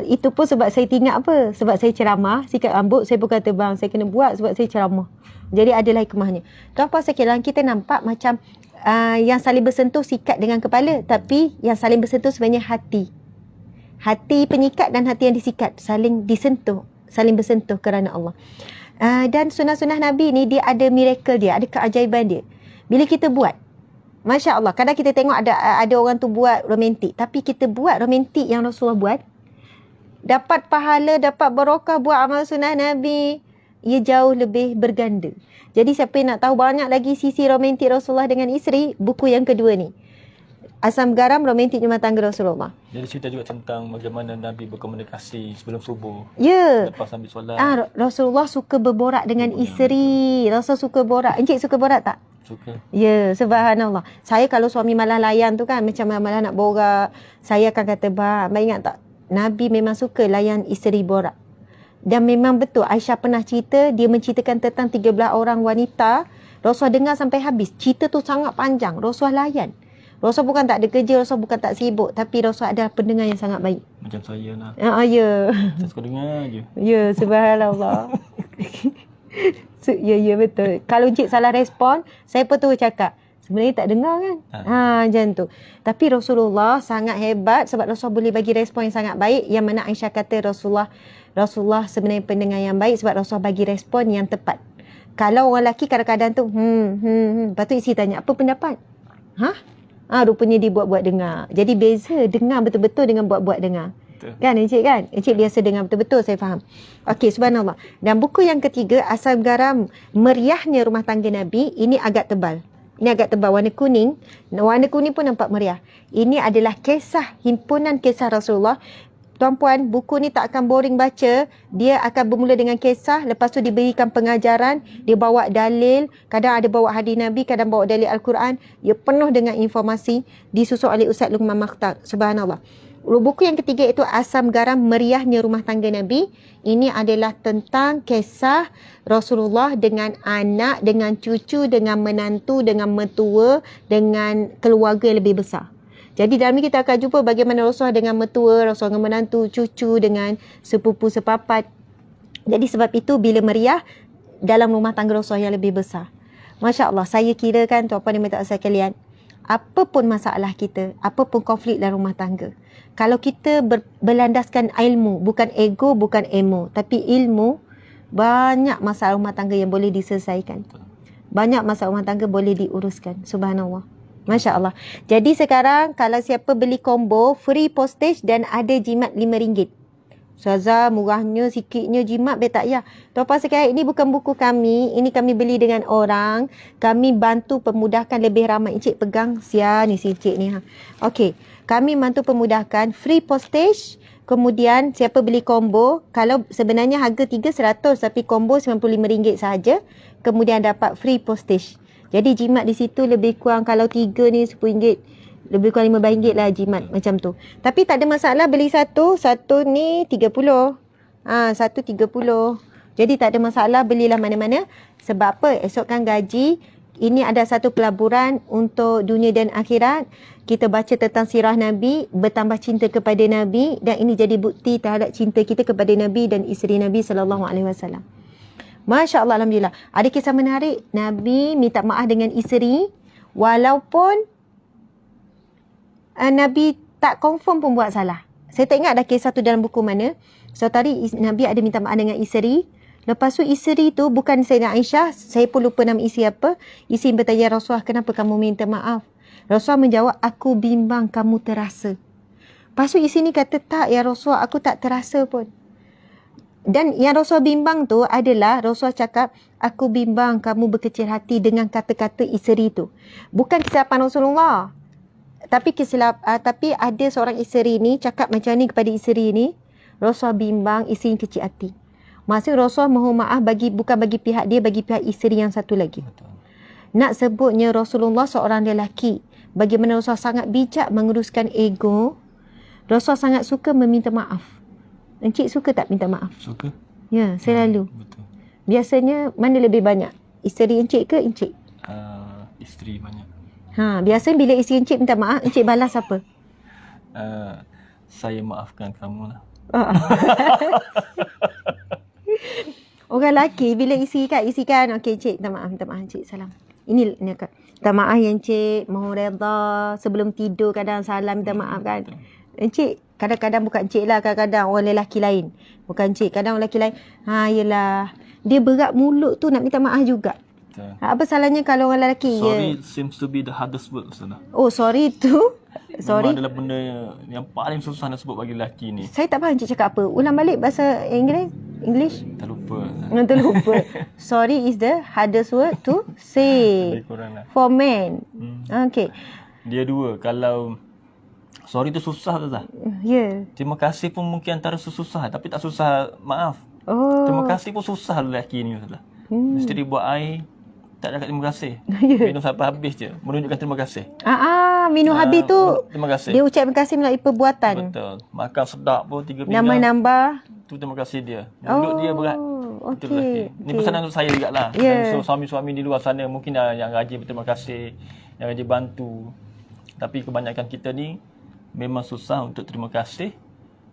Itu pun sebab saya ingat apa? Sebab saya ceramah, sikat rambut, saya pun kata bang, saya kena buat sebab saya ceramah. Jadi adalah hikmahnya. Tuan-puan sekalian, kita nampak macam yang saling bersentuh sikat dengan kepala, tapi yang saling bersentuh sebenarnya hati. Hati penyikat dan hati yang disikat saling disentuh, saling bersentuh kerana Allah. Dan sunnah-sunnah Nabi ni dia ada miracle dia, ada keajaiban dia. Bila kita buat, Masya Allah, kadang kita tengok ada orang tu buat romantik, tapi kita buat romantik yang Rasulullah buat, dapat pahala, dapat barakah buat amal sunnah Nabi, ia jauh lebih berganda. Jadi siapa yang nak tahu banyak lagi sisi romantik Rasulullah dengan isteri, buku yang kedua ni, Asam Garam Romantik Rumah Tangga Rasulullah. Jadi cerita juga tentang bagaimana Nabi berkomunikasi sebelum subuh. Ya. Lepas ambil solat. Rasulullah suka berborak dengan isteri. Rasul suka borak. Encik suka borak tak? Suka. Ya, subhanallah. Saya kalau suami malah layan tu kan, macam malah nak borak, saya akan kata, Abang ingat tak? Nabi memang suka layan isteri borak. Dan memang betul, Aisyah pernah cerita, dia menceritakan tentang 13 orang wanita. Rasul dengar sampai habis. Cerita tu sangat panjang. Rasul layan. Rasul bukan tak ada kerja, Rasul bukan tak sibuk, tapi Rasul adalah pendengar yang sangat baik. Macam saya lah. Ya. Saya suka dengar je. Ya, subhanallah. Ya, betul. Kalau Encik salah respon, saya pun terus cakap, sebenarnya tak dengar kan? Macam tu. Tapi Rasulullah sangat hebat sebab Rasul boleh bagi respon yang sangat baik, yang mana Aisyah kata Rasulullah sebenarnya pendengar yang baik sebab Rasul bagi respon yang tepat. Kalau orang lelaki kadang-kadang tu, lepas tu isi tanya, apa pendapat? Rupanya dia buat-buat dengar. Jadi beza dengar betul-betul dengan buat-buat dengar. Betul. Kan Encik kan? Encik biasa dengar betul-betul, saya faham. Okey, subhanallah. Dan buku yang ketiga, Asam Garam Meriahnya Rumah Tangga Nabi, ini agak tebal. Ini agak tebal, warna kuning. Warna kuning pun nampak meriah. Ini adalah kisah, himpunan kisah Rasulullah. Tuan-puan, buku ni tak akan boring baca. Dia akan bermula dengan kisah, lepas tu diberikan pengajaran, dia bawa dalil, kadang ada bawa hadis Nabi, kadang bawa dalil Al-Quran. Dia penuh dengan informasi, disusun oleh Ustaz Luqman Makhtar. Subhanallah. Buku yang ketiga itu Asam Garam Meriahnya Rumah Tangga Nabi. Ini adalah tentang kisah Rasulullah dengan anak, dengan cucu, dengan menantu, dengan mertua, dengan keluarga yang lebih besar. Jadi dalam ni kita akan jumpa bagaimana Rasulullah dengan mertua, Rasulullah dengan menantu, cucu, dengan sepupu sepapat. Jadi sebab itu bila meriah dalam rumah tangga Rasulullah yang lebih besar. Masya Allah, saya kira kan tuan-puan dan puan-puan sekalian, apapun masalah kita, apapun konflik dalam rumah tangga, kalau kita berlandaskan ilmu, bukan ego, bukan emo, tapi ilmu, banyak masalah rumah tangga yang boleh diselesaikan. Banyak masalah rumah tangga boleh diuruskan. Subhanallah. Masya Allah. Jadi sekarang kalau siapa beli combo, free postage dan ada jimat RM5. Ustazah, murahnya, sikitnya jimat, tak ya. Tuan-puan sekalian, ini bukan buku kami. Ini kami beli dengan orang. Kami bantu pemudahkan lebih ramai. Encik pegang, ni si Encik ni. Okey. Kami bantu pemudahkan free postage. Kemudian siapa beli combo, kalau sebenarnya harga 300 tapi combo RM95 sahaja. Kemudian dapat free postage. Jadi jimat di situ lebih kurang, kalau 3 ni RM10, lebih kurang RM15 lah jimat macam tu. Tapi tak ada masalah beli satu ni 30. Satu 30. Jadi tak ada masalah, belilah mana-mana. Sebab apa? Esok kan gaji. Ini ada satu pelaburan untuk dunia dan akhirat. Kita baca tentang sirah Nabi, bertambah cinta kepada Nabi, dan ini jadi bukti terhadap cinta kita kepada Nabi dan isteri Nabi SAW. Masya Allah, Alhamdulillah. Ada kisah menarik. Nabi minta maaf dengan isteri. Walaupun Nabi tak confirm pun buat salah. Saya tak ingat dah kisah tu dalam buku mana. So tadi Nabi ada minta maaf dengan isteri. Lepas tu isteri tu bukan Sayyidina Aisyah. Saya pun lupa nama isteri apa. Isteri bertanya, Rasulullah, kenapa kamu minta maaf? Rasulullah menjawab, aku bimbang kamu terasa. Lepas tu isteri ni kata, tak ya Rasulullah, aku tak terasa pun. Dan yang Rasul bimbang tu adalah Rasul cakap, aku bimbang kamu berkecil hati dengan kata-kata isteri tu. Bukan kesilapan Rasulullah. Tapi ada seorang isteri ni cakap macam ni kepada isteri ni. Rasul bimbang isteri kecil hati. Maksud Rasul mohon maaf bukan bagi pihak dia, bagi pihak isteri yang satu lagi. Nak sebutnya Rasulullah seorang lelaki. Bagaimana Rasul sangat bijak menguruskan ego. Rasul sangat suka meminta maaf. Encik suka tak minta maaf? Suka. Ya, selalu. Betul. Biasanya mana lebih banyak? Isteri encik ke encik? Isteri banyak. Biasanya bila isteri encik minta maaf, encik balas apa? Saya maafkan kamu lah. Orang lelaki bila isi kan, okey encik minta maaf encik, salam. Ini kak. Minta maaf ya encik, mohon redha, sebelum tidur kadang salam minta maaf kan. Encik, kadang-kadang bukan encik lah, kadang-kadang orang lelaki lain. Bukan encik, kadang orang lelaki lain. Yelah. Dia berat mulut tu nak minta maaf juga. Betul. Apa salahnya kalau orang lelaki? Sorry seems to be the hardest word Ustazah. Oh, sorry tu. Sorry. Memang adalah benda yang paling susah nak sebut bagi lelaki ni. Saya tak faham encik cakap apa. Ulang balik bahasa English. Tak lupa. Terlupa. Sorry is the hardest word to say. Lebih kurang lah. For men. Okay. Dia dua. Kalau sorry tu susah Ustazah. Ya. Terima kasih pun mungkin antara susah tapi tak susah maaf. Oh. Terima kasih pun susah lelaki ni Ustazah. Mesti dia buat air tak cakap terima kasih. Minum sampai habis je menunjukkan terima kasih. Minum habis tu terima kasih. dia ucap terima kasih melalui perbuatan. Betul. Makan sedap pun 3 pinggan. Nambah. Tu terima kasih dia. Mulut dia berat. Betul lelaki. Ni pesanan untuk saya jugalah. Yeah. Dan so, suami-suami di luar sana mungkin yang rajin berterima kasih, yang rajin bantu. Tapi kebanyakan kita ni memang susah untuk terima kasih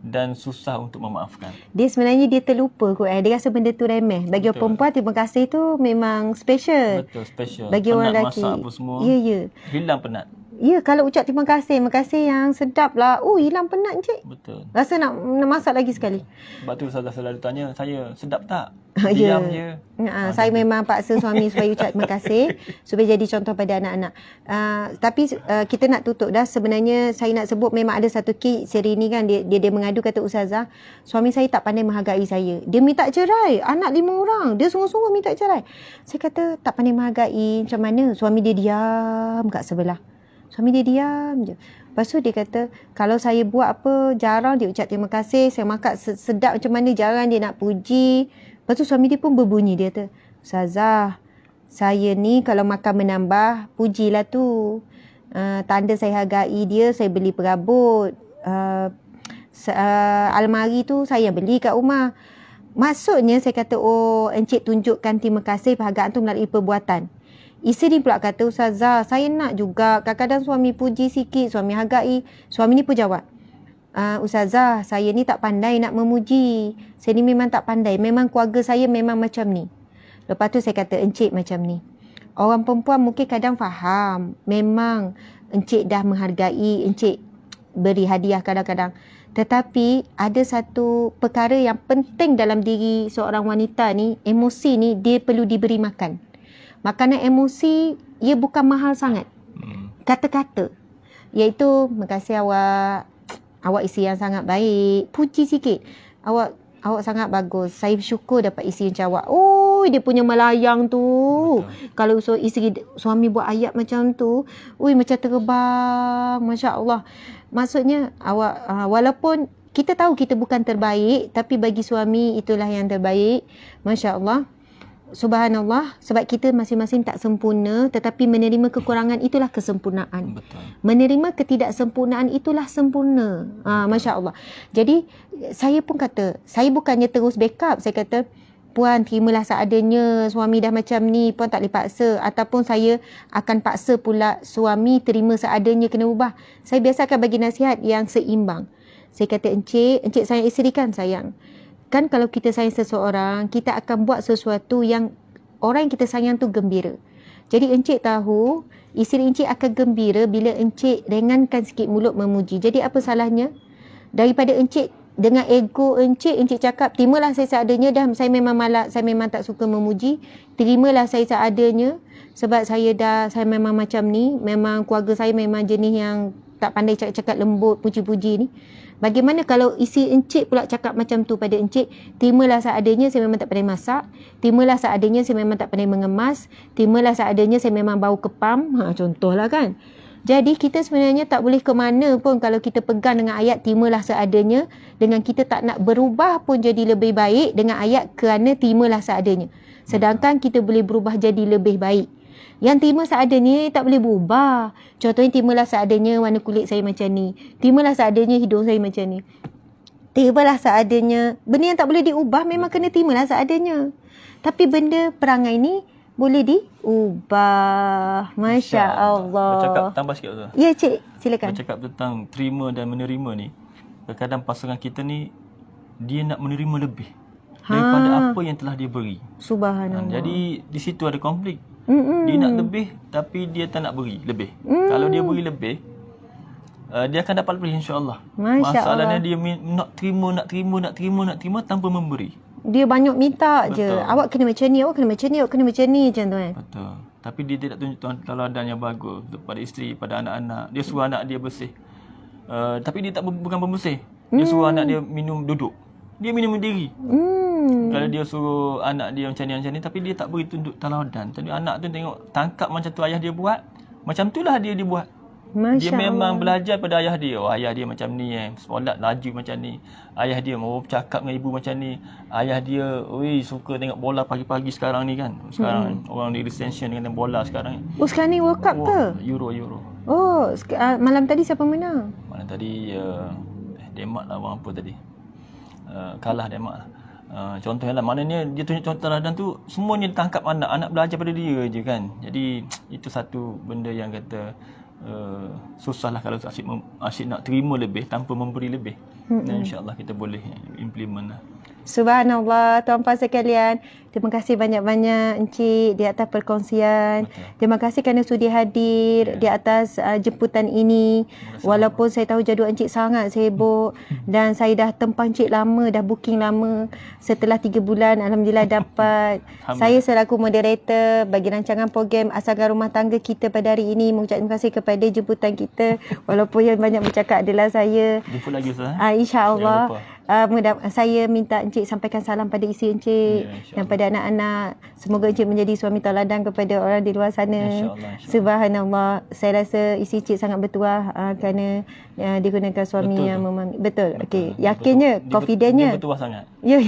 dan susah untuk memaafkan. Dia sebenarnya dia terlupa kot. Dia rasa benda tu remeh. Bagi orang perempuan terima kasih tu memang special. Betul, special. Bagi orang lelaki. Masak apa semua. Ya. Hilang penat. Ya, kalau ucap terima kasih yang sedap lah. Hilang penat encik. Betul. Rasa nak masak lagi sekali. Sebab tu Ustazah selalu tanya, saya sedap tak? Ya. Diam je. Saya memang paksa suami supaya ucap terima kasih supaya jadi contoh pada anak-anak. Tapi kita nak tutup dah. Sebenarnya saya nak sebut memang ada satu kes seri ni kan. Dia mengadu kata Ustazah, suami saya tak pandai menghargai saya. Dia minta cerai. Anak 5 orang. Dia sungguh-sungguh minta cerai. Saya kata tak pandai menghargai. Macam mana? Suami dia diam kat sebelah. Suami dia diam je. Lepas tu dia kata, kalau saya buat apa, jarang dia ucap terima kasih. Saya makan sedap macam mana, jarang dia nak puji. Lepas tu suami dia pun berbunyi. Dia kata, Ustazah, saya ni kalau makan menambah, pujilah tu. Tanda saya hargai dia, saya beli perabot. Almari tu saya beli kat rumah. Maksudnya saya kata, encik tunjukkan terima kasih perhargaan tu melalui perbuatan. Isteri pula kata, Ustazah, saya nak juga. Kadang-kadang suami puji sikit, suami hargai. Suami ni pun jawab, Ustazah, saya ni tak pandai nak memuji. Saya ni memang tak pandai. Memang keluarga saya memang macam ni. Lepas tu saya kata, encik macam ni. Orang perempuan mungkin kadang faham. Memang encik dah menghargai, encik beri hadiah kadang-kadang. Tetapi ada satu perkara yang penting dalam diri seorang wanita ni, emosi ni, dia perlu diberi makan. Makanan emosi, ia bukan mahal sangat. Kata-kata. Iaitu, makasih awak. Awak isteri yang sangat baik. Puji sikit. Awak sangat bagus. Saya bersyukur dapat isteri macam awak. Dia punya melayang tu. Betul. Kalau suami buat ayat macam tu, macam terbang. Masya Allah. Maksudnya, awak walaupun kita tahu kita bukan terbaik, tapi bagi suami itulah yang terbaik. Masya Allah. Subhanallah, sebab kita masing-masing tak sempurna, tetapi menerima kekurangan itulah kesempurnaan. Betul. Menerima ketidaksempurnaan itulah sempurna. Masya Allah. Jadi saya pun kata, saya bukannya terus backup. Saya kata, puan terimalah seadanya, suami dah macam ni, puan tak boleh paksa. Ataupun saya akan paksa pula suami terima seadanya, kena ubah. Saya biasa akan bagi nasihat yang seimbang. Saya kata, encik sayang isteri kan? Sayang. Kan kalau kita sayang seseorang, kita akan buat sesuatu yang orang yang kita sayang tu gembira. Jadi encik tahu, isteri encik akan gembira bila encik ringankan sikit mulut memuji. Jadi apa salahnya? Daripada encik dengan ego encik cakap, terimalah saya seadanya dah, saya memang malak, saya memang tak suka memuji. Terimalah saya seadanya sebab saya memang macam ni, memang keluarga saya memang jenis yang tak pandai cakap lembut, puji-puji ni. Bagaimana kalau isi encik pula cakap macam tu pada encik, terimalah seadanya, saya memang tak pandai masak. Terimalah seadanya, saya memang tak pandai mengemas. Terimalah seadanya, saya memang bau kepam. Contohlah kan. Jadi kita sebenarnya tak boleh ke mana pun kalau kita pegang dengan ayat terimalah seadanya, dengan kita tak nak berubah pun jadi lebih baik dengan ayat kerana terimalah seadanya. Sedangkan kita boleh berubah jadi lebih baik. Yang terima seadanya tak boleh berubah. Contohnya, terimalah seadanya warna kulit saya macam ni. Terimalah seadanya hidung saya macam ni. Terimalah seadanya. Benda yang tak boleh diubah memang kena terimalah seadanya. Tapi benda perangai ni boleh diubah. Masya Allah. Bercakap tambah sikit tu. Ya cik, silakan. Bercakap tentang terima dan menerima ni. Kadang-kadang pasangan kita ni, dia nak menerima lebih daripada apa yang telah dia beri. Subhanallah. Jadi di situ ada konflik. Dia nak lebih tapi dia tak nak beri lebih. Kalau dia beri lebih, dia akan dapat lebih insya-Allah. Masya Masalahnya Allah. dia nak terima tanpa memberi. Dia banyak minta je. Betul. Awak kena macam ni, awak kena macam ni, awak kena macam ni macam tu kan. Betul. Tapi dia tidak tunjuk teladan yang bagus kepada isteri, pada anak-anak. Dia suruh anak dia bersih. Tapi dia bukan pembersih. Dia suruh anak dia minum duduk. Dia minum berdiri. Kalau dia suruh anak dia macam ni tapi dia tak beri tunjuk teladan. Tadi anak tu tengok tangkap macam tu ayah dia buat, macam itulah dia buat. Masya Dia memang belajar pada ayah dia. Oh, ayah dia macam ni solat laju macam ni. Ayah dia mau bercakap dengan ibu macam ni. Ayah dia suka tengok bola pagi-pagi sekarang ni kan. Sekarang orang di extension dengan bola sekarang. Oh, sekarang ni World Cup ke? Euro. Oh, malam tadi siapa menang? Malam tadi Denmark lah orang apa tadi. Kalah Denmark lah. Contohnya lah, maknanya dia tunjuk contoh teladan tu semuanya ditangkap anak belajar pada dia je kan. Jadi itu satu benda yang kata susahlah kalau asyik nak terima lebih tanpa memberi lebih. Dan insya-Allah kita boleh implement lah. Subhanallah, tuan-puan sekalian. Terima kasih banyak-banyak Encik di atas perkongsian. Betul. Terima kasih kerana sudi hadir di atas jemputan ini. Walaupun saya tahu jadual Encik sangat sibuk dan saya dah tempang Encik lama, dah booking lama. Setelah 3 bulan Alhamdulillah dapat. Saya selaku moderator bagi rancangan program Asalkan Rumah Tangga kita pada hari ini mengucapkan terima kasih kepada jemputan kita. Walaupun yang banyak bercakap adalah saya. Jemput lagi Ustaz. InsyaAllah. Saya minta Encik sampaikan salam pada isteri Encik dan pada anak-anak. Semoga Encik menjadi suami teladan kepada orang di luar sana. InsyaAllah. Subhanallah. Saya rasa isteri Encik sangat bertuah kerana digunakan suami Betul yang tu. memang betul. Okey, yakinnya, confidentnya. Dia bertuah sangat. Ya,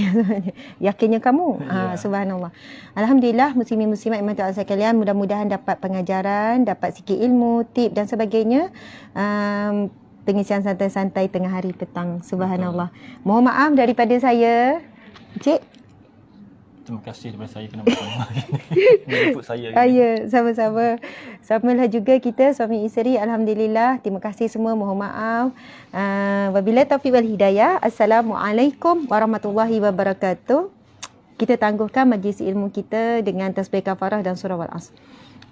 yakinnya kamu. Subhanallah. Alhamdulillah, muslimin muslimat yang mati sekalian, mudah-mudahan dapat pengajaran, dapat sikit ilmu, tip dan sebagainya. Pengisian santai-santai tengah hari petang. Subhanallah. Mohon maaf daripada saya. Encik. Terima kasih daripada saya kena menjemput saya. Ya, sama-sama. Samalah juga kita suami isteri. Alhamdulillah. Terima kasih semua. Mohon maaf. Wabillahi taufiq wal hidayah. Assalamualaikum warahmatullahi wabarakatuh. Kita tangguhkan majlis ilmu kita dengan tasbih kafarah dan surah Wal-Asr.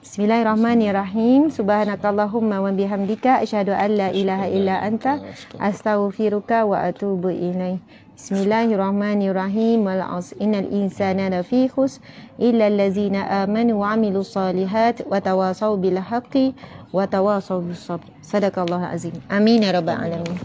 Bismillahirrahmanirrahim. Subhanakallahumma wa bihamdika asyhadu an la ilaha illa anta astaghfiruka wa atubu ilaik. Bismillahirrahmanirrahim. Wal 'asr innal insana lafi khusr illa allazina amanu wa 'amilus solihat wa tawasaw bil haqqi wa tawasaw bis sabr. Sadaqallahul azim. Amin ya rabbal alamin.